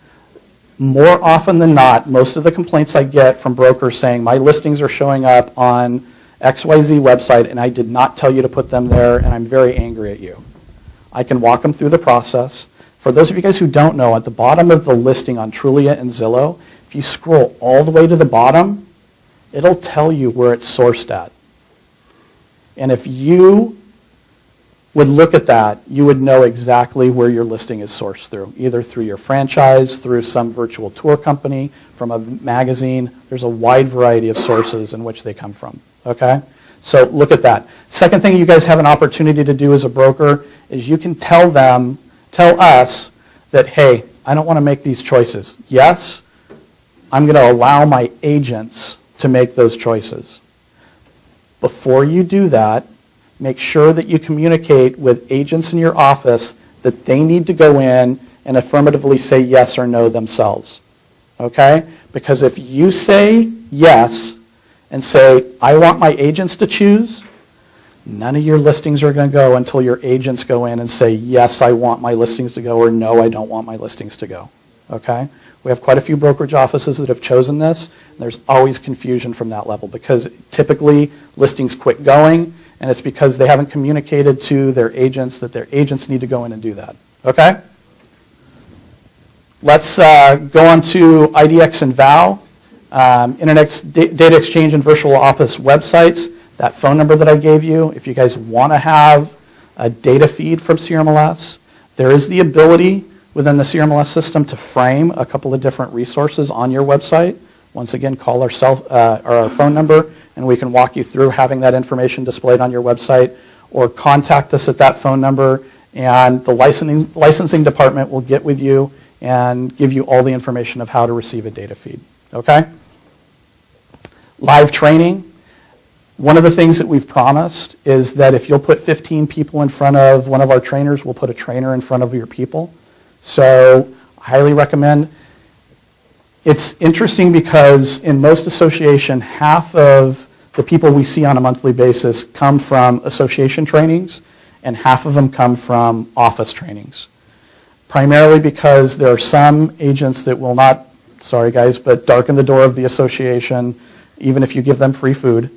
More often than not, most of the complaints I get from brokers saying, my listings are showing up on XYZ website and I did not tell you to put them there and I'm very angry at you. I can walk them through the process. For those of you guys who don't know, at the bottom of the listing on Trulia and Zillow, if you scroll all the way to the bottom, it'll tell you where it's sourced at. And if you would look at that, you would know exactly where your listing is sourced through, either through your franchise, through some virtual tour company, from a magazine. There's a wide variety of sources in which they come from, okay? So look at that. Second thing you guys have an opportunity to do as a broker is you can tell us that, hey, I don't want to make these choices. Yes, I'm going to allow my agents to make those choices. Before you do that, make sure that you communicate with agents in your office that they need to go in and affirmatively say yes or no themselves. Okay? Because if you say yes and say, I want my agents to choose, none of your listings are going to go until your agents go in and say, yes, I want my listings to go, or no, I don't want my listings to go. Okay? We have quite a few brokerage offices that have chosen this. And there's always confusion from that level because typically listings quit going, and it's because they haven't communicated to their agents that their agents need to go in and do that. Okay? Let's go on to IDX and VOW, Internet Data Exchange and Virtual Office websites. That phone number that I gave you, if you guys want to have a data feed from CRMLS, there is the ability within the CRMLS system to frame a couple of different resources on your website. Once again, call our phone number, and we can walk you through having that information displayed on your website, or contact us at that phone number, and the licensing department will get with you and give you all the information of how to receive a data feed. Okay? Live training. One of the things that we've promised is that if you'll put 15 people in front of one of our trainers, we'll put a trainer in front of your people. So I highly recommend. It's interesting because in most association, half of the people we see on a monthly basis come from association trainings, and half of them come from office trainings. Primarily because there are some agents that will not, sorry guys, but darken the door of the association, even if you give them free food,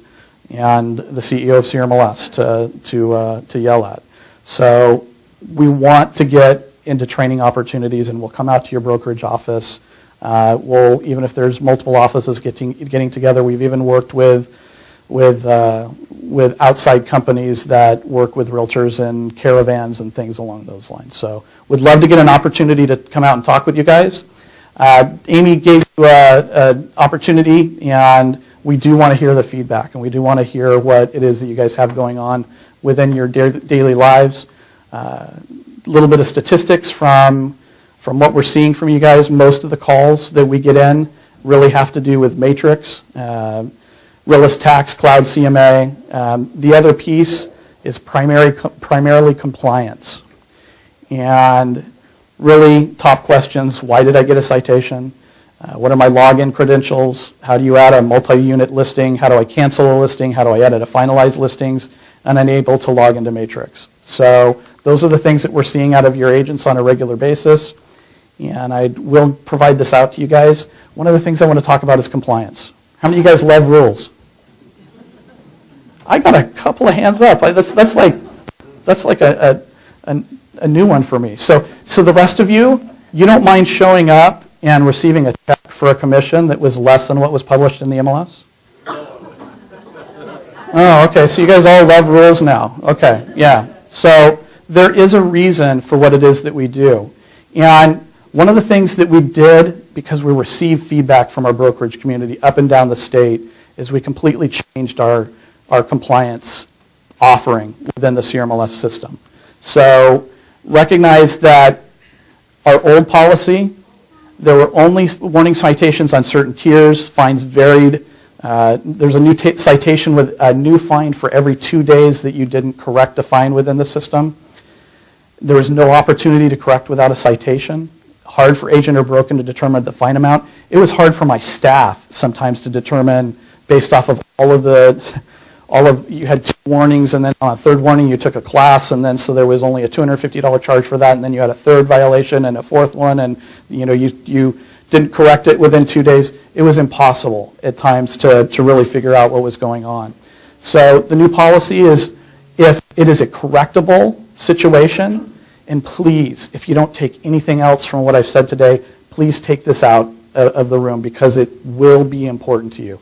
and the CEO of CRMLS to yell at. So we want to get into training opportunities, and we'll come out to your brokerage office. Even if there's multiple offices getting together, we've even worked with outside companies that work with realtors and caravans and things along those lines. So we'd love to get an opportunity to come out and talk with you guys. Amy gave you an opportunity, and we do want to hear the feedback, and we do want to hear what it is that you guys have going on within your daily lives. A little bit of statistics from what we're seeing from you guys. Most of the calls that we get in really have to do with Matrix, Realist Tax, Cloud CMA. The other piece is primarily compliance. And really top questions: why did I get a citation? What are my login credentials? How do you add a multi-unit listing? How do I cancel a listing? How do I edit a finalized listings? And I'm able to log into Matrix. So those are the things that we're seeing out of your agents on a regular basis. And I will provide this out to you guys. One of the things I want to talk about is compliance. How many of you guys love rules? I got a couple of hands up. That's like a new one for me. So the rest of you, you don't mind showing up and receiving a check for a commission that was less than what was published in the MLS? Oh, okay, so you guys all love rules now. Okay, yeah. So there is a reason for what it is that we do. And one of the things that we did, because we received feedback from our brokerage community up and down the state, is we completely changed our compliance offering within the CRMLS system. So recognize that our old policy, there were only warning citations on certain tiers, fines varied. There's a new citation with a new fine for every 2 days that you didn't correct a fine within the system. There was no opportunity to correct without a citation. Hard for agent or broker to determine the fine amount. It was hard for my staff sometimes to determine based off of you had 2 warnings, and then on a 3rd warning you took a class, and then so there was only a $250 charge for that, and then you had a 3rd violation and a 4th one, and you didn't correct it within 2 days. It was impossible at times to really figure out what was going on. So the new policy is, if it is a correctable situation, and please, if you don't take anything else from what I've said today, please take this out of the room because it will be important to you.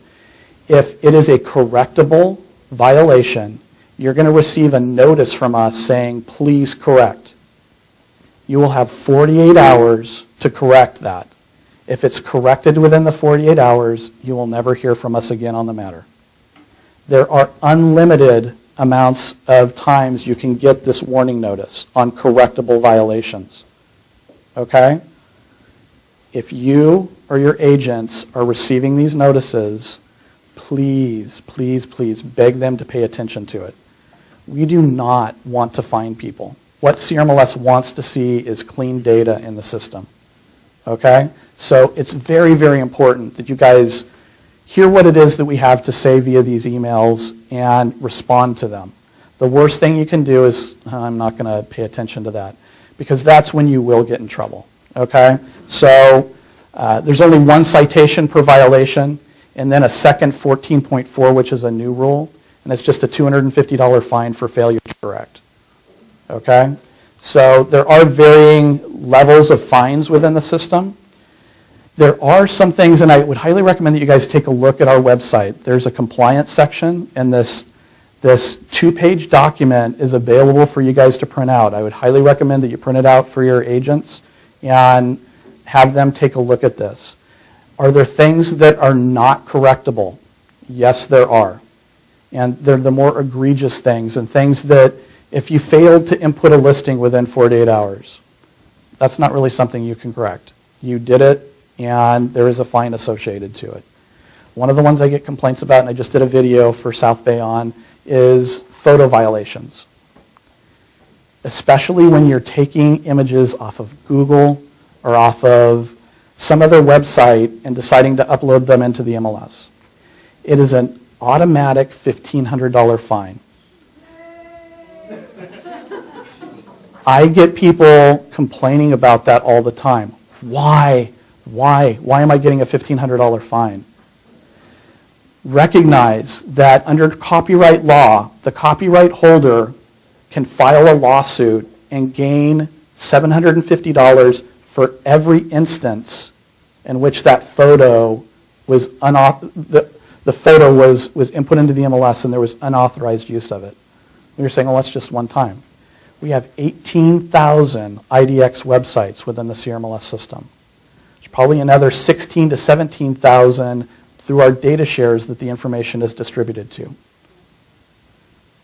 If it is a correctable violation, you're going to receive a notice from us saying, please correct. You will have 48 hours to correct that. If it's corrected within the 48 hours, you will never hear from us again on the matter. There are unlimited amounts of times you can get this warning notice on correctable violations. Okay? If you or your agents are receiving these notices, please, please, please beg them to pay attention to it. We do not want to fine people. What CRMLS wants to see is clean data in the system. Okay? So it's very, very important that you guys hear what it is that we have to say via these emails and respond to them. The worst thing you can do is, I'm not going to pay attention to that, because that's when you will get in trouble. Okay? So there's only 1 citation per violation, and then a second 14.4, which is a new rule, and it's just a $250 fine for failure to correct. Okay? So there are varying levels of fines within the system. There are some things, and I would highly recommend that you guys take a look at our website. There's a compliance section, and this 2-page document is available for you guys to print out. I would highly recommend that you print it out for your agents and have them take a look at this. Are there things that are not correctable? Yes, there are. And they're the more egregious things, and things that if you failed to input a listing within 48 hours, that's not really something you can correct. You did it, and there is a fine associated to it. One of the ones I get complaints about, and I just did a video for South Bay on, is photo violations. Especially when you're taking images off of Google or off of some other website and deciding to upload them into the MLS. It is an automatic $1,500 fine. I get people complaining about that all the time. Why? Why am I getting a $1,500 fine? Recognize that under copyright law, the copyright holder can file a lawsuit and gain $750 for every instance in which that photo was the photo was input into the MLS and there was unauthorized use of it. You're saying, well, that's just one time. We have 18,000 IDX websites within the CRMLS system. There's probably another 16 to 17,000 through our data shares that the information is distributed to.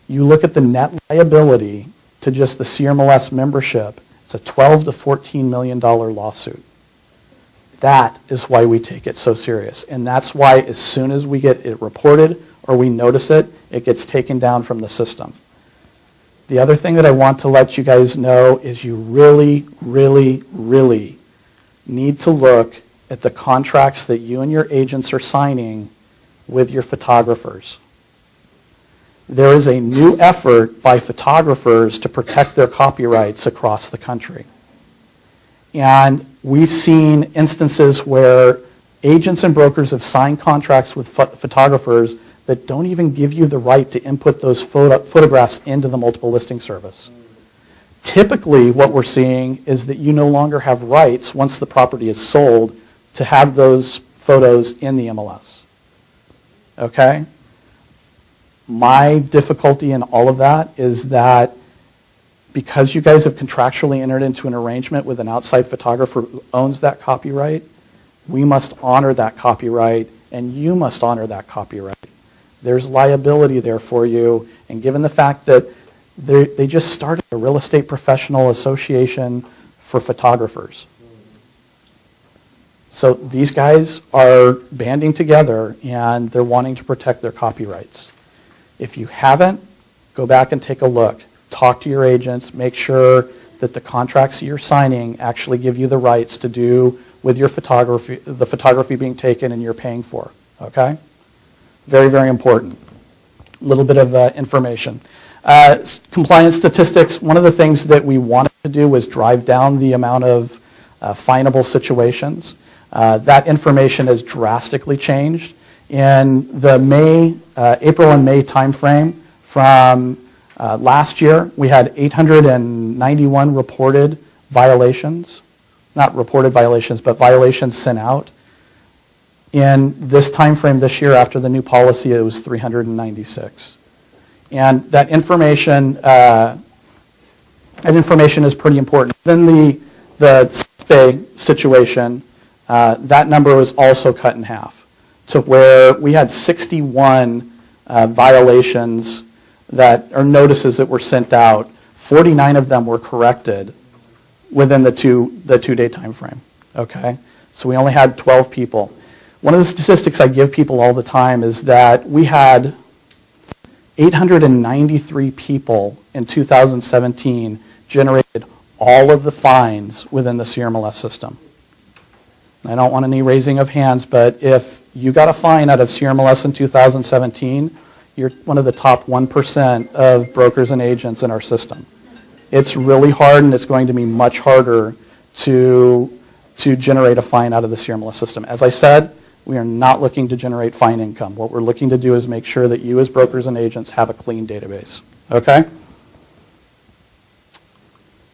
You look at the net liability to just the CRMLS membership, it's a $12 to $14 million lawsuit. That is why we take it so serious. And that's why as soon as we get it reported or we notice it, it gets taken down from the system. The other thing that I want to let you guys know is you really, really, really need to look at the contracts that you and your agents are signing with your photographers. There is a new effort by photographers to protect their copyrights across the country. And we've seen instances where agents and brokers have signed contracts with photographers that don't even give you the right to input those photographs into the multiple listing service. Typically, what we're seeing is that you no longer have rights once the property is sold to have those photos in the MLS. Okay? My difficulty in all of that is that because you guys have contractually entered into an arrangement with an outside photographer who owns that copyright, we must honor that copyright, and you must honor that copyright. There's liability there for you, and given the fact that they just started a real estate professional association for photographers. So these guys are banding together, and they're wanting to protect their copyrights. If you haven't, go back and take a look. Talk to your agents. Make sure that the contracts you're signing actually give you the rights to do with your photography, the photography being taken and you're paying for. Okay? Very, very important. A little bit of information. Compliance statistics, one of the things that we wanted to do was drive down the amount of finable situations. That information has drastically changed. In the April and May timeframe from last year, we had 891 reported violations. Not reported violations, but violations sent out. In this time frame this year, after the new policy, it was 396. And that information is pretty important. Then the South Bay situation, that number was also cut in half, to where we had 61 violations that are notices that were sent out. 49 of them were corrected within the two-day time frame. Okay, so we only had 12 people. One of the statistics I give people all the time is that we had 893 people in 2017 generated all of the fines within the CRMLS system. I don't want any raising of hands, but if you got a fine out of CRMLS in 2017, you're one of the top 1% of brokers and agents in our system. It's really hard, and it's going to be much harder to generate a fine out of the CRMLS system. As I said, we are not looking to generate fine income. What we're looking to do is make sure that you as brokers and agents have a clean database. Okay?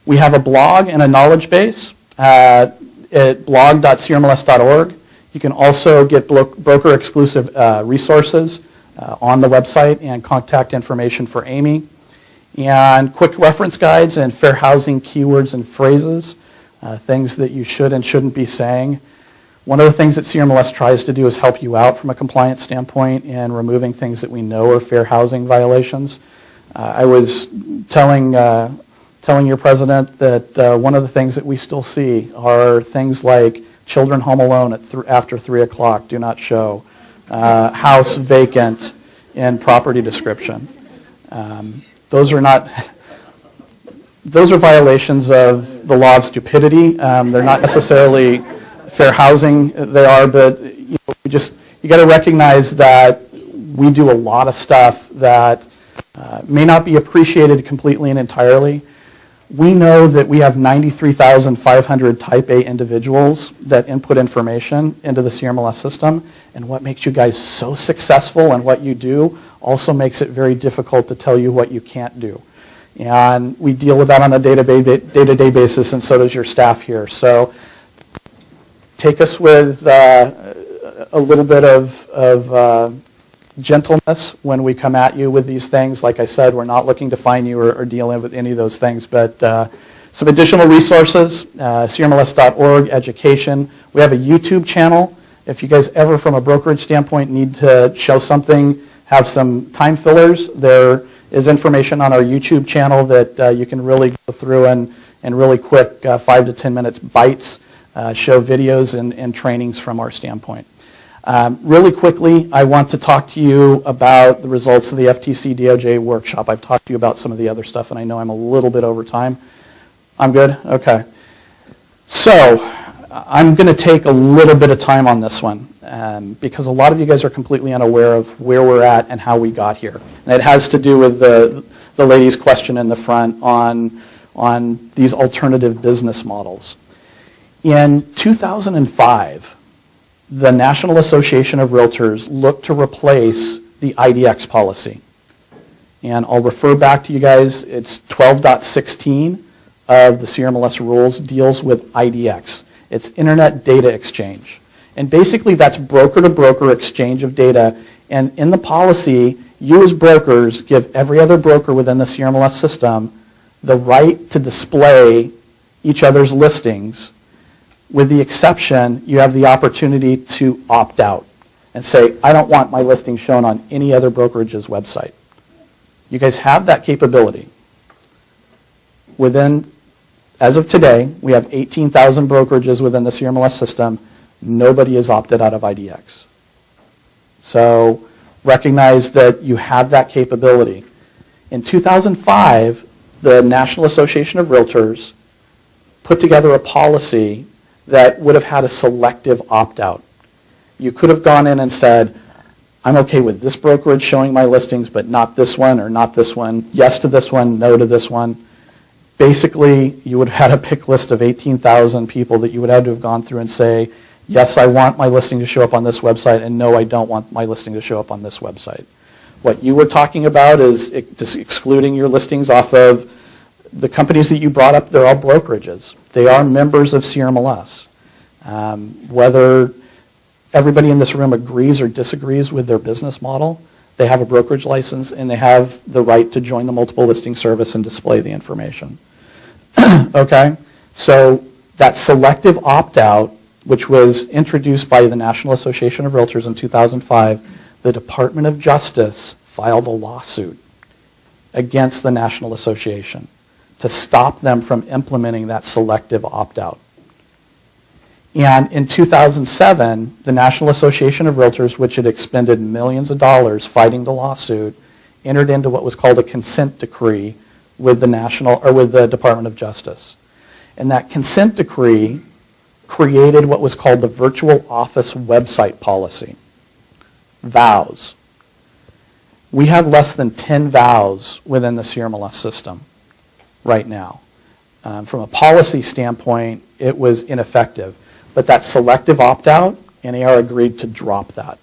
We have a blog and a knowledge base at blog.crmls.org. You can also get broker-exclusive resources on the website and contact information for Amy. And quick reference guides and fair housing keywords and phrases, things that you should and shouldn't be saying. One of the things that CRMLS tries to do is help you out from a compliance standpoint in removing things that we know are fair housing violations. I was telling your president that one of the things that we still see are things like children home alone after 3 o'clock, do not show, house vacant in property description. Those are violations of the law of stupidity. They're not necessarily fair housing. They are, but you got to recognize that we do a lot of stuff that may not be appreciated completely and entirely. We know that we have 93,500 Type A individuals that input information into the CRMLS system, and what makes you guys so successful and what you do also makes it very difficult to tell you what you can't do. And we deal with that on a day-to-day basis, and so does your staff here. So take us with a little bit of gentleness when we come at you with these things. Like I said, we're not looking to fine you or deal with any of those things, but some additional resources, crmls.org, education. We have a YouTube channel. If you guys ever, from a brokerage standpoint, need to show something, have some time fillers, there is information on our YouTube channel that you can really go through and really quick 5 to 10 minutes bites, show videos and trainings from our standpoint. Really quickly, I want to talk to you about the results of the FTC DOJ workshop. I've talked to you about some of the other stuff, and I know I'm a little bit over time. I'm good? Okay. So I'm going to take a little bit of time on this one because a lot of you guys are completely unaware of where we're at and how we got here. And it has to do with the lady's question in the front on these alternative business models. In 2005, the National Association of Realtors looked to replace the IDX policy. And I'll refer back to you guys. It's 12.16 of the CRMLS rules deals with IDX. It's Internet Data Exchange. And basically that's broker-to-broker exchange of data. And in the policy, you as brokers give every other broker within the CRMLS system the right to display each other's listings. With the exception, you have the opportunity to opt out and say, I don't want my listing shown on any other brokerage's website. You guys have that capability. As of today, we have 18,000 brokerages within the CRMLS system. Nobody has opted out of IDX. So recognize that you have that capability. In 2005, the National Association of Realtors put together a policy that would have had a selective opt-out. You could have gone in and said, I'm okay with this brokerage showing my listings, but not this one or not this one. Yes to this one, no to this one. Basically, you would have had a pick list of 18,000 people that you would have to have gone through and say, yes, I want my listing to show up on this website, and no, I don't want my listing to show up on this website. What you were talking about is just excluding your listings off of the companies that you brought up. They're all brokerages. They are members of CRMLS. Whether everybody in this room agrees or disagrees with their business model, they have a brokerage license and they have the right to join the multiple listing service and display the information. Okay? So that selective opt-out, which was introduced by the National Association of Realtors in 2005, the Department of Justice filed a lawsuit against the National Association to stop them from implementing that selective opt-out. And in 2007, the National Association of Realtors, which had expended millions of dollars fighting the lawsuit, entered into what was called a consent decree with the Department of Justice. And that consent decree created what was called the Virtual Office Website Policy, VOWs. We have less than 10 VOWs within the CRMLS system right now. From a policy standpoint, it was ineffective. But that selective opt-out, NAR agreed to drop that,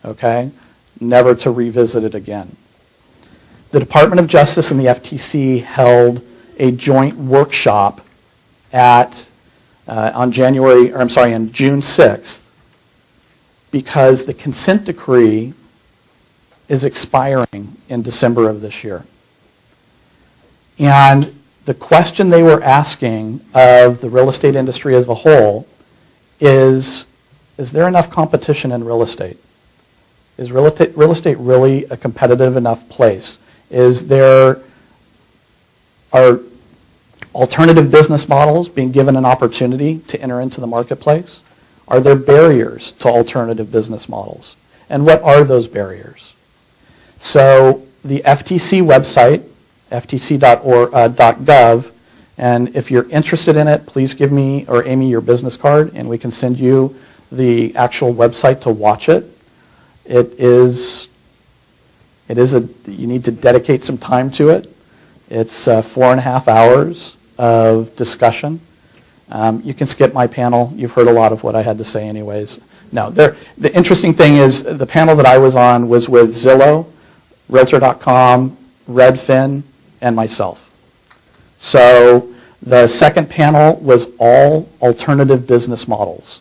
okay? Never to revisit it again. The Department of Justice and the FTC held a joint workshop on June 6th, because the consent decree is expiring in December of this year. And the question they were asking of the real estate industry as a whole is there enough competition in real estate? Is real estate really a competitive enough place? Are alternative business models being given an opportunity to enter into the marketplace? Are there barriers to alternative business models? And what are those barriers? So the FTC website, ftc.gov, and if you're interested in it, please give me or Amy your business card and we can send you the actual website to watch it. You need to dedicate some time to it. It's 4.5 hours of discussion. You can skip my panel. You've heard a lot of what I had to say anyways. No, the interesting thing is the panel that I was on was with Zillow, Realtor.com, Redfin, and myself. So the second panel was all alternative business models,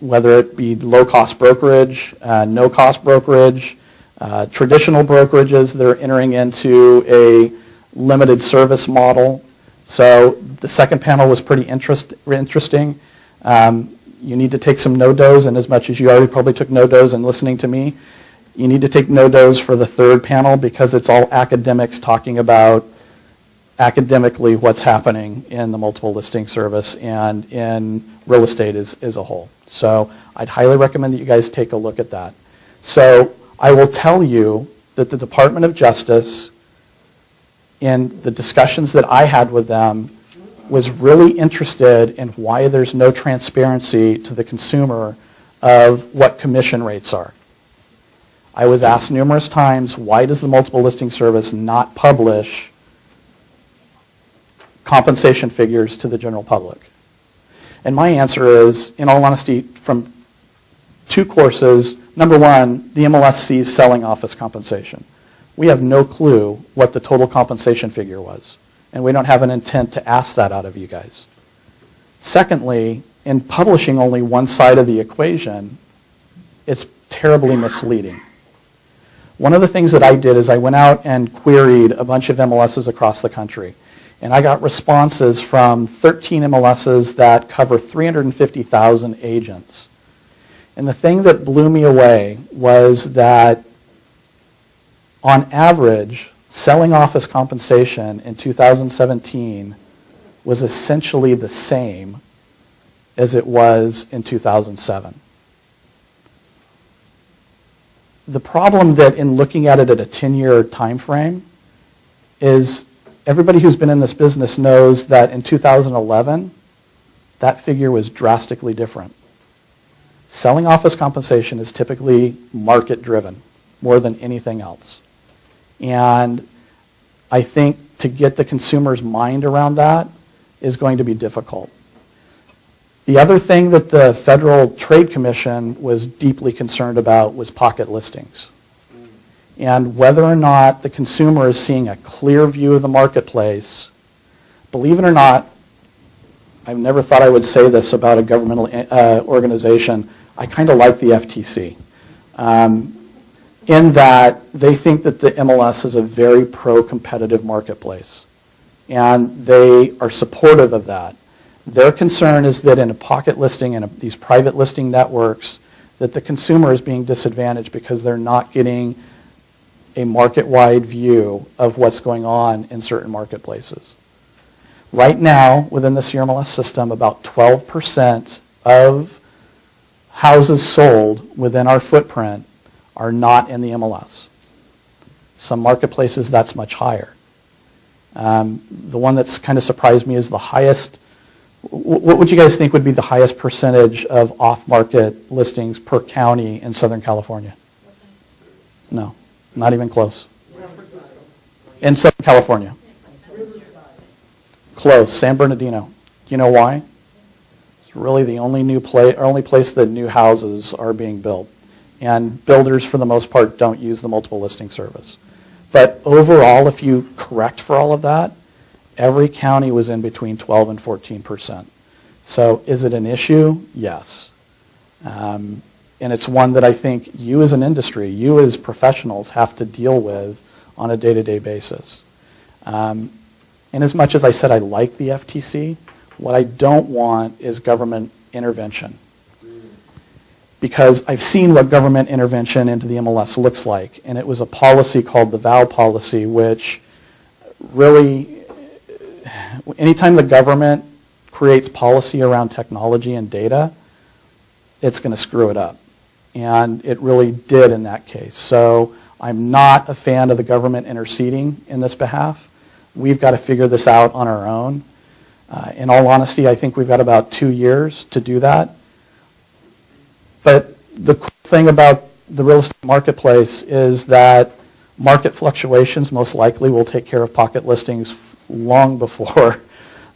whether it be low-cost brokerage, no-cost brokerage, traditional brokerages that are entering into a limited service model. So the second panel was pretty interesting. You need to take some no-dos, and as much as you already probably took no-dos in listening to me, you need to take no-dos for the third panel because it's all academics talking about academically what's happening in the multiple listing service and in real estate as a whole. So I'd highly recommend that you guys take a look at that. So I will tell you that the Department of Justice, in the discussions that I had with them, was really interested in why there's no transparency to the consumer of what commission rates are. I was asked numerous times, why does the multiple listing service not publish compensation figures to the general public? And my answer is, in all honesty, from two courses. Number one, the MLS sees selling office compensation. We have no clue what the total compensation figure was, and we don't have an intent to ask that out of you guys. Secondly, in publishing only one side of the equation, it's terribly misleading. One of the things that I did is I went out and queried a bunch of MLSs across the country, and I got responses from 13 MLSs that cover 350,000 agents. And the thing that blew me away was that on average, selling office compensation in 2017 was essentially the same as it was in 2007. The problem that in looking at it at a 10-year time frame is everybody who's been in this business knows that in 2011, that figure was drastically different. Selling office compensation is typically market-driven more than anything else. And I think to get the consumer's mind around that is going to be difficult. The other thing that the Federal Trade Commission was deeply concerned about was pocket listings. And whether or not the consumer is seeing a clear view of the marketplace. Believe it or not, I've never thought I would say this about a governmental organization. I kind of like the FTC in that they think that the MLS is a very pro-competitive marketplace. And they are supportive of that. Their concern is that in a pocket listing and these private listing networks, that the consumer is being disadvantaged because they're not getting a market-wide view of what's going on in certain marketplaces. Right now, within the CRMLS system, about 12% of houses sold within our footprint are not in the MLS. Some marketplaces, that's much higher. The one that's kind of surprised me is the highest. What would you guys think would be the highest percentage of off-market listings per county in Southern California? No, not even close. In Southern California. Close, San Bernardino. Do you know why? It's really the only place that new houses are being built. And builders, for the most part, don't use the multiple listing service. But overall, if you correct for all of that, every county was in between 12 and 14%. So is it an issue? Yes. And it's one that I think you as an industry, you as professionals have to deal with on a day-to-day basis. And as much as I said I like the FTC, what I don't want is government intervention. Because I've seen what government intervention into the MLS looks like. And it was a policy called the VOW policy, which really, anytime the government creates policy around technology and data, it's going to screw it up. And it really did in that case. So I'm not a fan of the government interceding in this behalf. We've got to figure this out on our own. In all honesty, I think we've got about 2 years to do that. But the cool thing about the real estate marketplace is that market fluctuations most likely will take care of pocket listings long before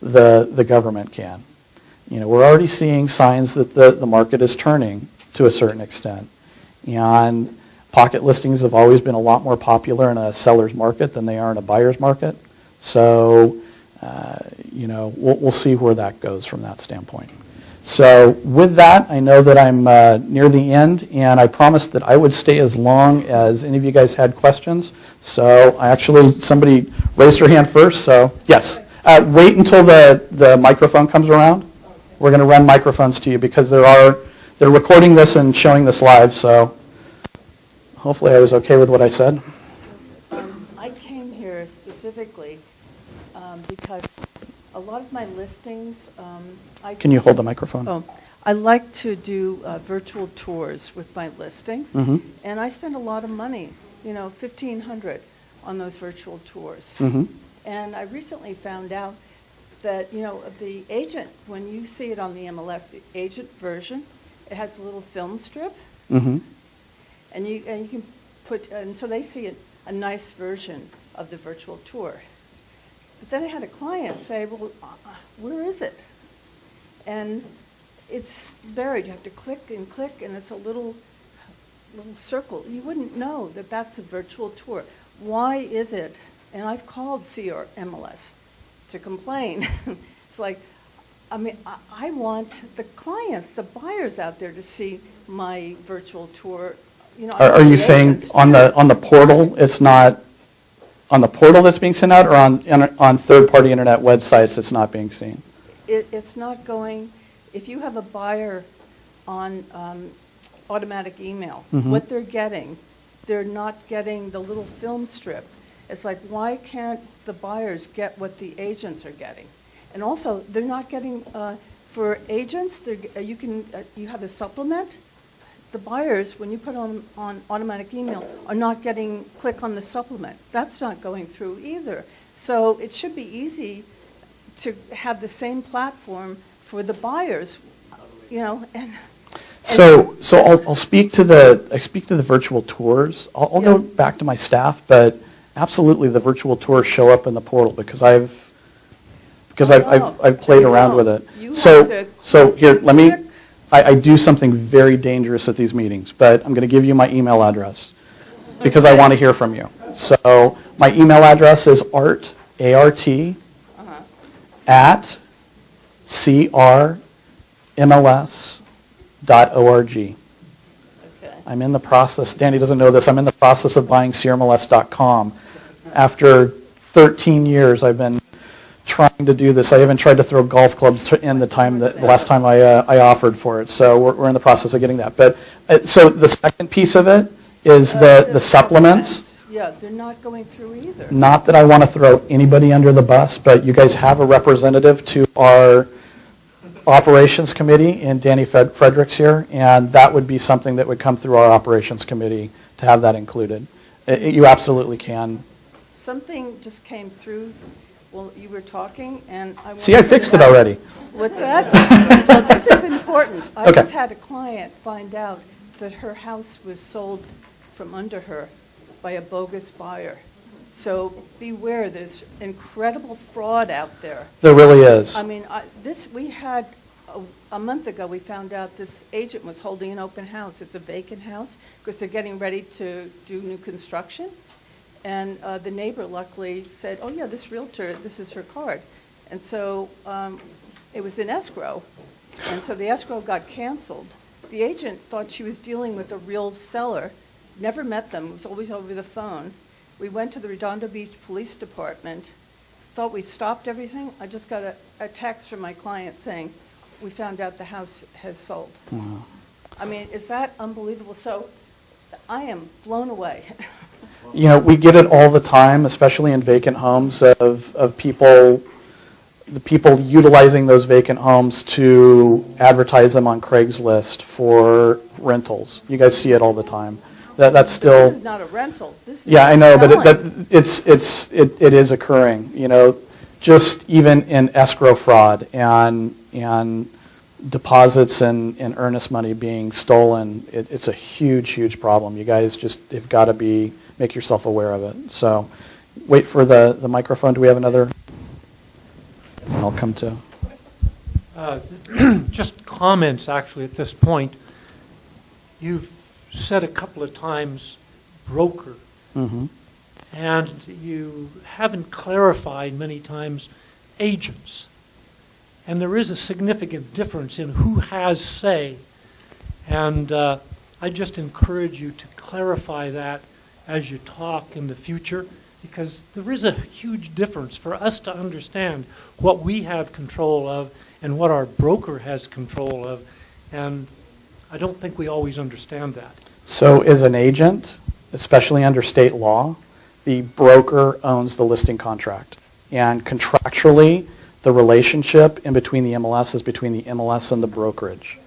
the government can. You know, we're already seeing signs that the market is turning to a certain extent. And pocket listings have always been a lot more popular in a seller's market than they are in a buyer's market. So, you know, we'll see where that goes from that standpoint. So with that, I know that I'm near the end, and I promised that I would stay as long as any of you guys had questions. So somebody raised her hand first, so yes. Wait until the microphone comes around. We're going to run microphones to you because they're recording this and showing this live, so hopefully I was okay with what I said. I came here specifically because a lot of my listings, Can you hold the microphone? Oh, I like to do virtual tours with my listings, and I spend a lot of money, you know, $1,500 on those virtual tours. And I recently found out that, you know, the agent, when you see it on the MLS, the agent version, it has a little film strip, and you can put, and so they see a nice version of the virtual tour. But then I had a client say, well, where is it? And it's buried. You have to click, and it's a little circle. You wouldn't know that that's a virtual tour. Why is it? And I've called CRMLS to complain. It's like, I mean, I want the clients, the buyers out there to see my virtual tour. You know, Are you saying on the portal, it's not on the portal that's being sent out, or on third-party internet websites it's not being seen? It's not going, if you have a buyer on automatic email, what they're not getting the little film strip. It's like, why can't the buyers get what the agents are getting? And also, they're not getting, for agents, you have a supplement. The buyers, when you put on automatic email, are not getting click on the supplement. That's not going through either. So it should be easy to have the same platform for the buyers, you know. So I'll speak to the virtual tours. I'll go back to my staff, but absolutely the virtual tours show up in the portal because I've played around with it. So here, let me. I do something very dangerous at these meetings, but I'm going to give you my email address because I want to hear from you. So my email address is art, A-R-T, at crmls.org. Okay. I'm in the process, Danny doesn't know this, I'm in the process of buying CRMLS.com. After 13 years, I've been trying to do this. I even tried to throw golf clubs in the last time I offered for it. So we're in the process of getting that. But so the second piece of it is the supplements. Yeah, they're not going through either. Not that I want to throw anybody under the bus, but you guys have a representative to our operations committee, and Danny Fredericks here, and that would be something that would come through our operations committee to have that included. You absolutely can. Something just came through while you were talking, and I See, I fixed it already. What's that? Well, this is important. I Okay. just had a client find out that her house was sold from under her by a bogus buyer. So beware, there's incredible fraud out there. There really is. I mean, we had, a month ago, we found out this agent was holding an open house. It's a vacant house because they're getting ready to do new construction. And the neighbor luckily said, oh yeah, this realtor, this is her card. And so it was in escrow. And so the escrow got canceled. The agent thought she was dealing with a real seller, never met them, was always over the phone. We went to the Redondo Beach Police Department, thought we stopped everything. I just got a text from my client saying, we found out the house has sold. Wow. I mean, is that unbelievable? So I am blown away. You know, we get it all the time, especially in vacant homes, of people utilizing those vacant homes to advertise them on Craigslist for rentals. You guys see it all the time. That's still. This is not a rental. This is Yeah, I know, but selling. it is occurring. You know, just even in escrow fraud and deposits and earnest money being stolen, it's a huge problem. You guys just have got to make yourself aware of it. So, wait for the microphone. Do we have another? I'll come to. Just comments, actually, at this point. You've said a couple of times broker, and you haven't clarified many times agents. And there is a significant difference in who has say. And I just encourage you to clarify that as you talk in the future, because there is a huge difference for us to understand what we have control of and what our broker has control of. And I don't think we always understand that. So as an agent, especially under state law, the broker owns the listing contract. And contractually, the relationship in between the MLS is between the MLS and the brokerage.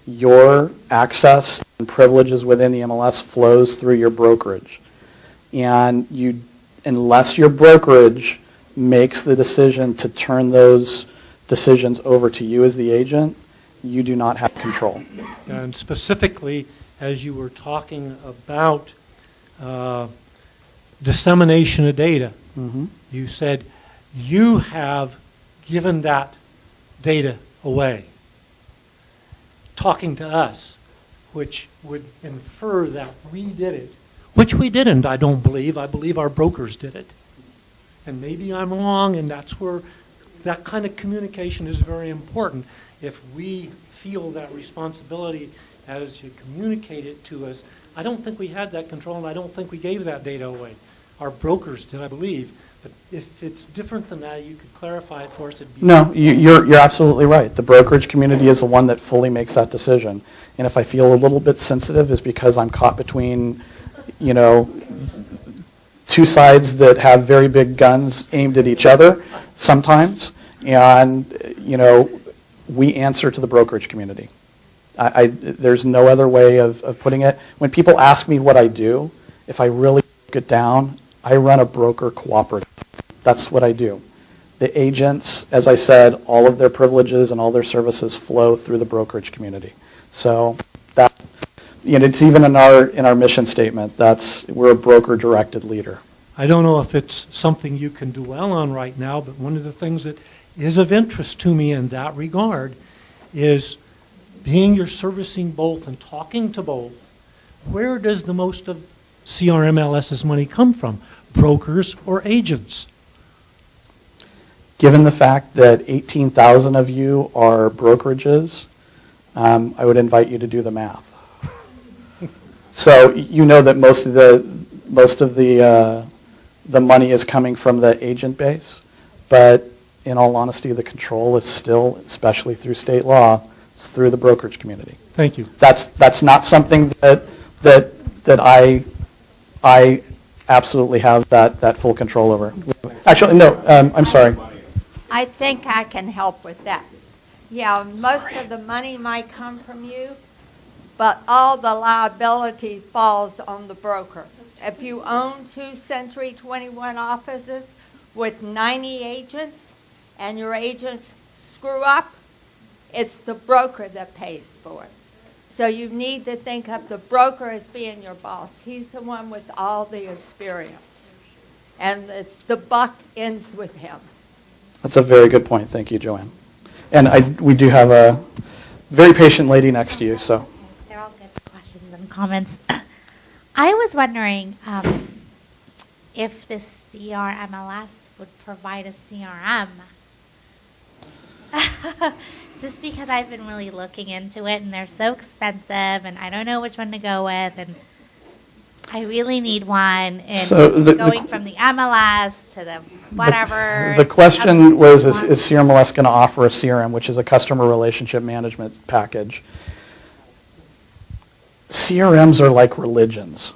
Your access and privileges within the MLS flows through your brokerage. And unless your brokerage makes the decision to turn those decisions over to you as the agent, you do not have control. And specifically, as you were talking about dissemination of data, you said you have given that data away. talking to us, which would infer that we did it, which we didn't, I don't believe. I believe our brokers did it. And maybe I'm wrong, and that's where that kind of communication is very important. If we feel that responsibility as you communicate it to us, I don't think we had that control, and I don't think we gave that data away. Our brokers did, I believe. But if it's different than that, you could clarify it for us. It'd be No, you're absolutely right. The brokerage community is the one that fully makes that decision. And if I feel a little bit sensitive, is because I'm caught between, two sides that have very big guns aimed at each other sometimes, and we answer to the brokerage community. There's no other way of putting it. When people ask me what I do, if I really break it down, I run a broker cooperative. That's what I do. The agents, as I said, all of their privileges and all their services flow through the brokerage community. So that, it's even in our mission statement. We're a broker-directed leader. I don't know if it's something you can dwell on right now, but one of the things that is of interest to me in that regard is being you're servicing both and talking to both, where does the most of CRMLS's money come from? Brokers or agents? Given the fact that 18,000 of you are brokerages, I would invite you to do the math. So you know that most of the money is coming from the agent base, but in all honesty, the control is still, especially through state law, is through the brokerage community. Thank you. That's not something that I absolutely have that full control over. Actually, no, I'm sorry. I think I can help with that. Yeah, most of the money might come from you, but all the liability falls on the broker. If you own 2 Century 21 offices with 90 agents and your agents screw up, it's the broker that pays for it. So you need to think of the broker as being your boss. He's the one with all the experience. And the buck ends with him. That's a very good point. Thank you, Joanne. And we do have a very patient lady next to you. So they're all good questions and comments. I was wondering if the CRMLS would provide a CRM. Just because I've been really looking into it, and they're so expensive, and I don't know which one to go with, and I really need one. And So going from the MLS to the whatever. the question was, is CRMLS going to offer a CRM, which is a customer relationship management package? CRMs are like religions.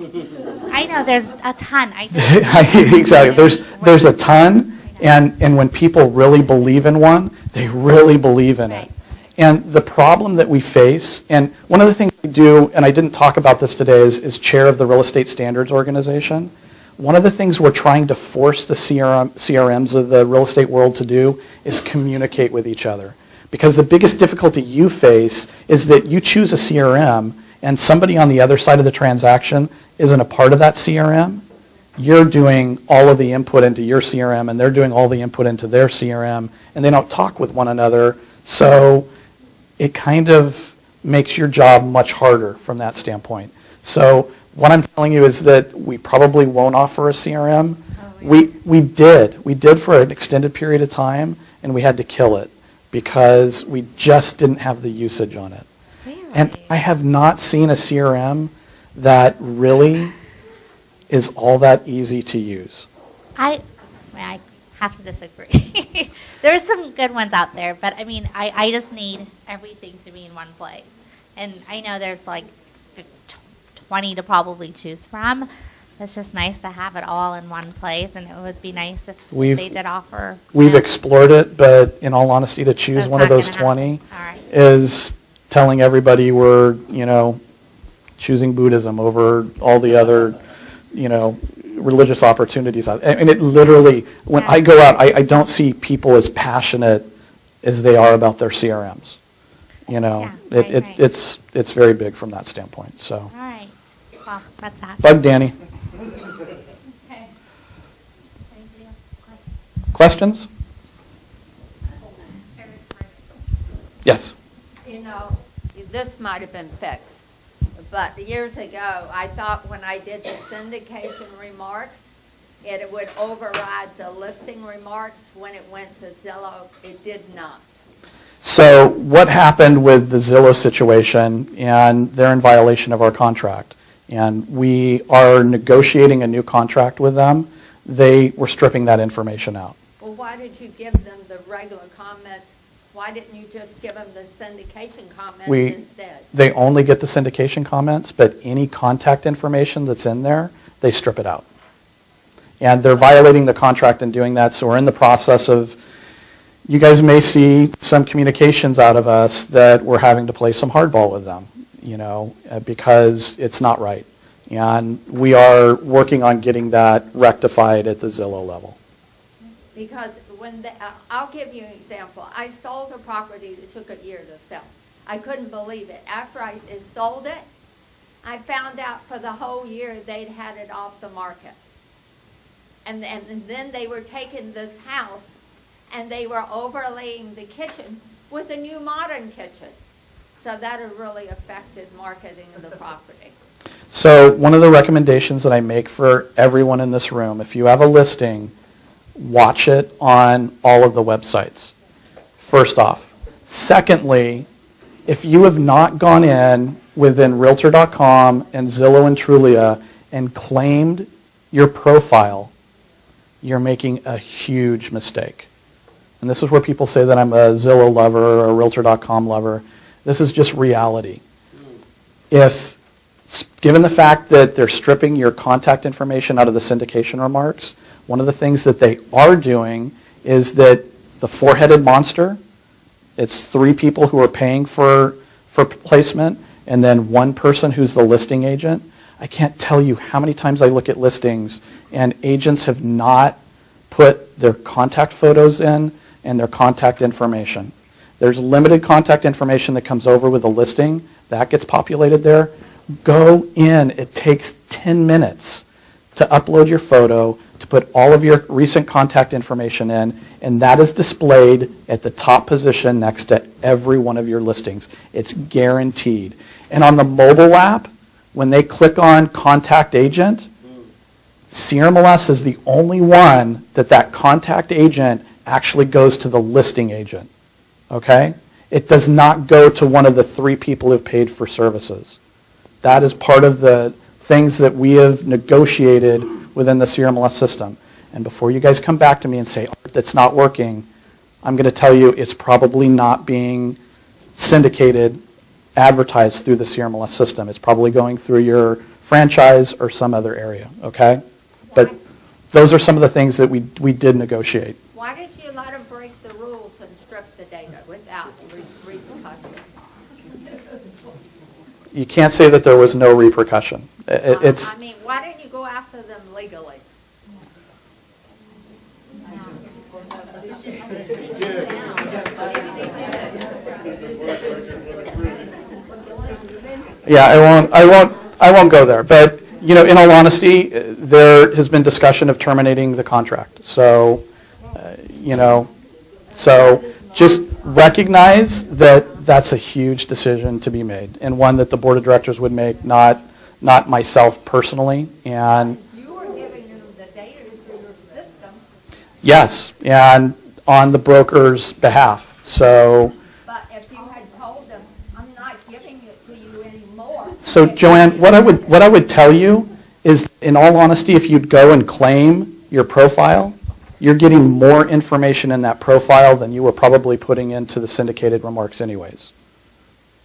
I know, there's a ton. Exactly. There's a ton, and when people really believe in one, they really believe in it. And the problem that we face, and one of the things we do, and I didn't talk about this today, is chair of the Real Estate Standards Organization. One of the things we're trying to force the CRMs of the real estate world to do is communicate with each other. Because the biggest difficulty you face is that you choose a CRM, and somebody on the other side of the transaction isn't a part of that CRM. You're doing all of the input into your CRM, and they're doing all the input into their CRM, and they don't talk with one another. So it kind of makes your job much harder from that standpoint. So what I'm telling you is that we probably won't offer a CRM. We did for an extended period of time, and we had to kill it because we just didn't have the usage on it. Really? And I have not seen a CRM that really is all that easy to use. I have to disagree. There's some good ones out there, but I mean, I just need everything to be in one place. And I know there's like 20 to probably choose from. It's just nice to have it all in one place, and it would be nice if they did offer. We've explored it, but in all honesty, to choose That's one of not those gonna 20 happen. is telling everybody we're, choosing Buddhism over all the other, religious opportunities. And it literally, when I go out, I don't see people as passionate as they are about their CRMs. It's very big from that standpoint. So, All right. Well, that's that. Bug Danny. Okay. Questions? Yes. this might have been fixed. But years ago, I thought when I did the syndication remarks, it would override the listing remarks. When it went to Zillow, it did not. So what happened with the Zillow situation, and they're in violation of our contract, and we are negotiating a new contract with them. They were stripping that information out. Well, why did you give them the regular comments? Why didn't you just give them the syndication comments instead? They only get the syndication comments, but any contact information that's in there, they strip it out. And they're violating the contract in doing that, so we're in the process of, you guys may see some communications out of us that we're having to play some hardball with them, because it's not right. And we are working on getting that rectified at the Zillow level. Because I'll give you an example. I sold a property that took a year to sell. I couldn't believe it. After I sold it, I found out for the whole year they'd had it off the market. And then they were taking this house and they were overlaying the kitchen with a new modern kitchen. So that had really affected marketing of the property. So one of the recommendations that I make for everyone in this room, if you have a listing, watch it on all of the websites, first off. Secondly, if you have not gone in within Realtor.com and Zillow and Trulia and claimed your profile, you're making a huge mistake. And this is where people say that I'm a Zillow lover or a Realtor.com lover. This is just reality. If, given the fact that they're stripping your contact information out of the syndication remarks, one of the things that they are doing is that the four-headed monster, it's 3 people who are paying for placement, and then 1 person who's the listing agent. I can't tell you how many times I look at listings and agents have not put their contact photos in and their contact information. There's limited contact information that comes over with a listing. That gets populated there. Go in. It takes 10 minutes to upload your photo, to put all of your recent contact information in, and that is displayed at the top position next to every one of your listings. It's guaranteed. And on the mobile app, when they click on Contact Agent, CRMLS is the only one that contact agent actually goes to the listing agent. Okay? It does not go to one of the 3 people who've paid for services. That is part of the things that we have negotiated within the CRMLS system. And before you guys come back to me and say, "Art, that's not working," I'm going to tell you it's probably not being syndicated, advertised through the CRMLS system. It's probably going through your franchise or some other area, okay? But those are some of the things that we did negotiate. Why did you let them break the rules and strip the data without repercussion? You can't say that there was no repercussion. I mean, why didn't you go after them legally? Yeah, I won't go there. But in all honesty, there has been discussion of terminating the contract. So, so just recognize that that's a huge decision to be made, and one that the board of directors would make, not myself personally. And You were giving them the data through your system. yes, and on the broker's behalf. So. But if you had told them, I'm not giving it to you anymore. So Joanne, what I would tell you is, in all honesty, if you'd go and claim your profile, you're getting more information in that profile than you were probably putting into the syndicated remarks anyways.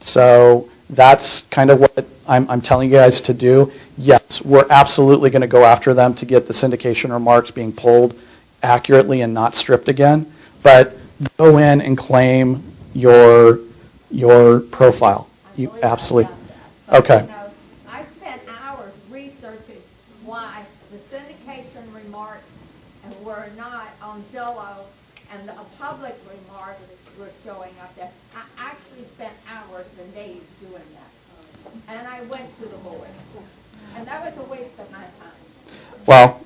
So that's kind of what I'm telling you guys to do. Yes, we're absolutely going to go after them to get the syndication remarks being pulled accurately and not stripped again. But go in and claim your profile. You absolutely. Okay. I spent hours researching why the syndication remarks were not on Zillow and the public remarks were showing up there. I actually spent hours and days doing that. And I went to the board. And that was a waste of my time. Well,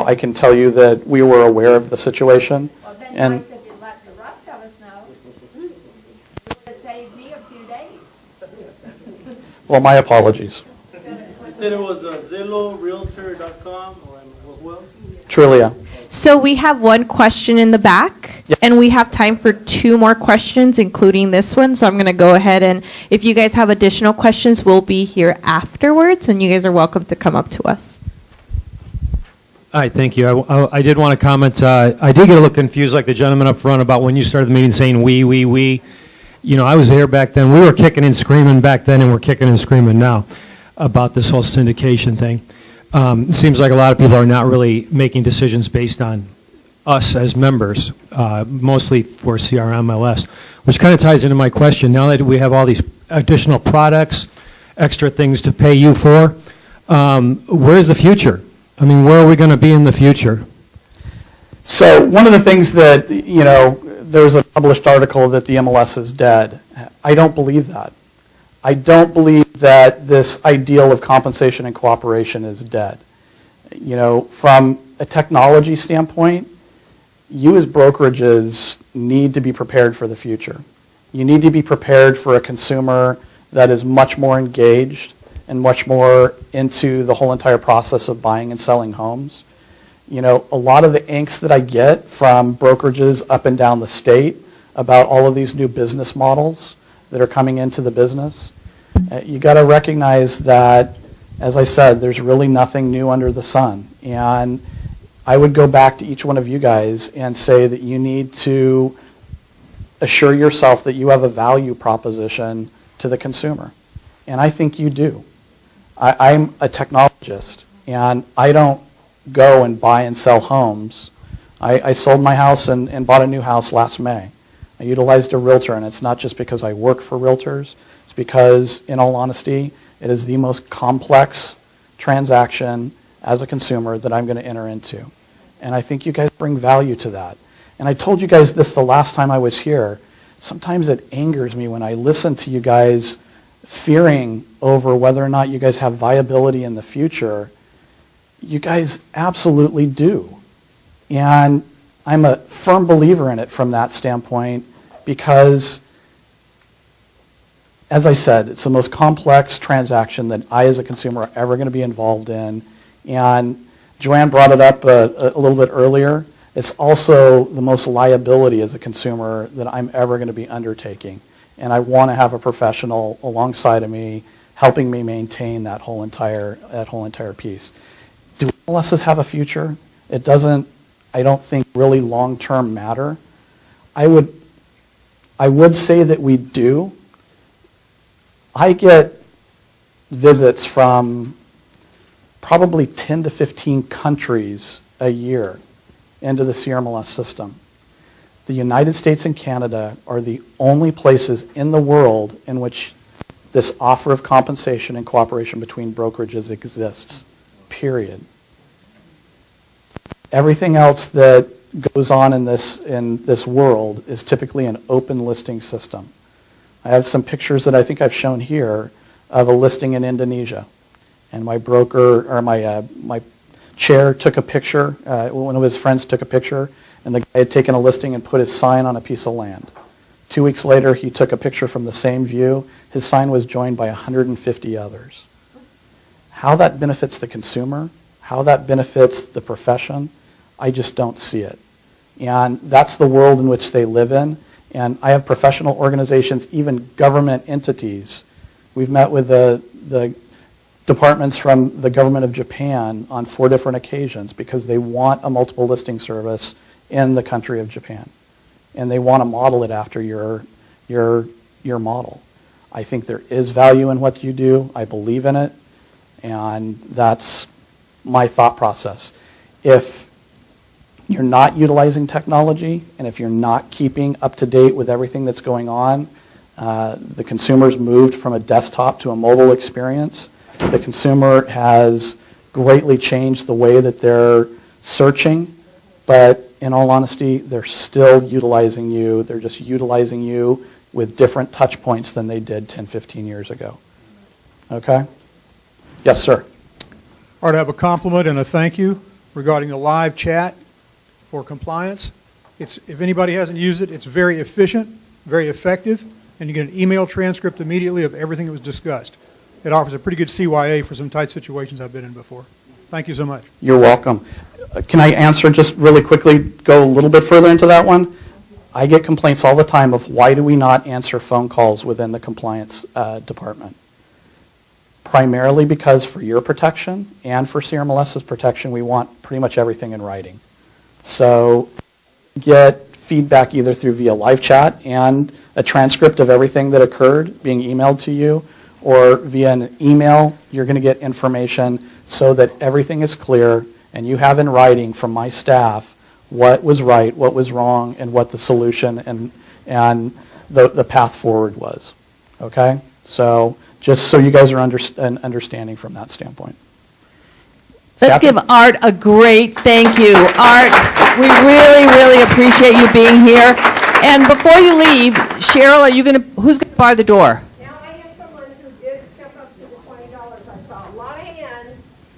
I can tell you that we were aware of the situation. Well, then and nice if you let the rest of us know. It would have saved me a few days. Well, my apologies. You said it was Zillow, Realtor.com, or what else? Trulia. So we have one question in the back, Yes. and we have time for 2 more questions, including this one. So I'm going to go ahead, and if you guys have additional questions, we'll be here afterwards, and you guys are welcome to come up to us. Hi, thank you. I did want to comment. I did get a little confused, like the gentleman up front, about when you started the meeting saying we. You know, I was here back then. We were kicking and screaming back then, and we're kicking and screaming now about this whole syndication thing. It seems like a lot of people are not really making decisions based on us as members, mostly for CRMLS, which kind of ties into my question. Now that we have all these additional products, extra things to pay you for, where's the future? I mean, where are we going to be in the future? So one of the things that, you know, there's a published article that the MLS is dead. I don't believe that. I don't believe that this ideal of compensation and cooperation is dead. You know, from a technology standpoint, you as brokerages need to be prepared for the future. You need to be prepared for a consumer that is much more engaged and much more into the whole entire process of buying and selling homes. You know, a lot of the angst that I get from brokerages up and down the state about all of these new business models that are coming into the business, you got to recognize that, as I said, there's really nothing new under the sun. And I would go back to each one of you guys and say that you need to assure yourself that you have a value proposition to the consumer. And I think you do. I'm a technologist, and I don't go and buy and sell homes. I sold my house and bought a new house last May. I utilized a realtor, and it's not just because I work for realtors. It's because, in all honesty, it is the most complex transaction as a consumer that I'm going to enter into. And I think you guys bring value to that. And I told you guys this the last time I was here. Sometimes it angers me when I listen to you guys fearing over whether or not you guys have viability in the future. You guys absolutely do. And I'm a firm believer in it from that standpoint because, as I said, it's the most complex transaction that I as a consumer are ever going to be involved in. And Joanne brought it up a little bit earlier. It's also the most liability as a consumer that I'm ever going to be undertaking. And I want to have a professional alongside of me helping me maintain that whole entire piece. Do MLSs have a future? It doesn't, I don't think, really long-term matter. I would say that we do. I get visits from probably 10 to 15 countries a year into the CRMLS system. The United States and Canada are the only places in the world in which this offer of compensation and cooperation between brokerages exists, period. Everything else that goes on in this world is typically an open listing system. I have some pictures that I think I've shown here of a listing in Indonesia. And my broker, or my chair took a picture, one of his friends took a picture, and the guy had taken a listing and put his sign on a piece of land. 2 weeks later, he took a picture from the same view. His sign was joined by 150 others. How that benefits the consumer, how that benefits the profession, I just don't see it. And that's the world in which they live in. And I have professional organizations, even government entities. We've met with the departments from the government of Japan on 4 different occasions because they want a multiple listing service in the country of Japan. And they want to model it after your model. I think there is value in what you do. I believe in it. And that's my thought process. If you're not utilizing technology, and if you're not keeping up to date with everything that's going on, the consumer's moved from a desktop to a mobile experience. The consumer has greatly changed the way that they're searching, but in all honesty, they're still utilizing you. They're just utilizing you with different touch points than they did 10, 15 years ago. Okay? Yes, sir. All right, I have a compliment and a thank you regarding the live chat for compliance. If anybody hasn't used it, it's very efficient, very effective. and you get an email transcript immediately of everything that was discussed. It offers a pretty good CYA for some tight situations I've been in before. Thank you so much. You're welcome. Can I answer just really quickly, go a little bit further into that one? I get complaints all the time of why do we not answer phone calls within the compliance department? Primarily because for your protection and for CRMLS's protection, we want pretty much everything in writing. So get feedback either through via live chat and a transcript of everything that occurred being emailed to you, or via an email, you're going to get information so that everything is clear and you have in writing from my staff what was right, what was wrong, and what the solution and the path forward was. Okay? So just so you guys are understanding from that standpoint. Let's give Art a great thank you. Art, we really, really appreciate you being here. And before you leave, Cheryl, who's going to bar the door?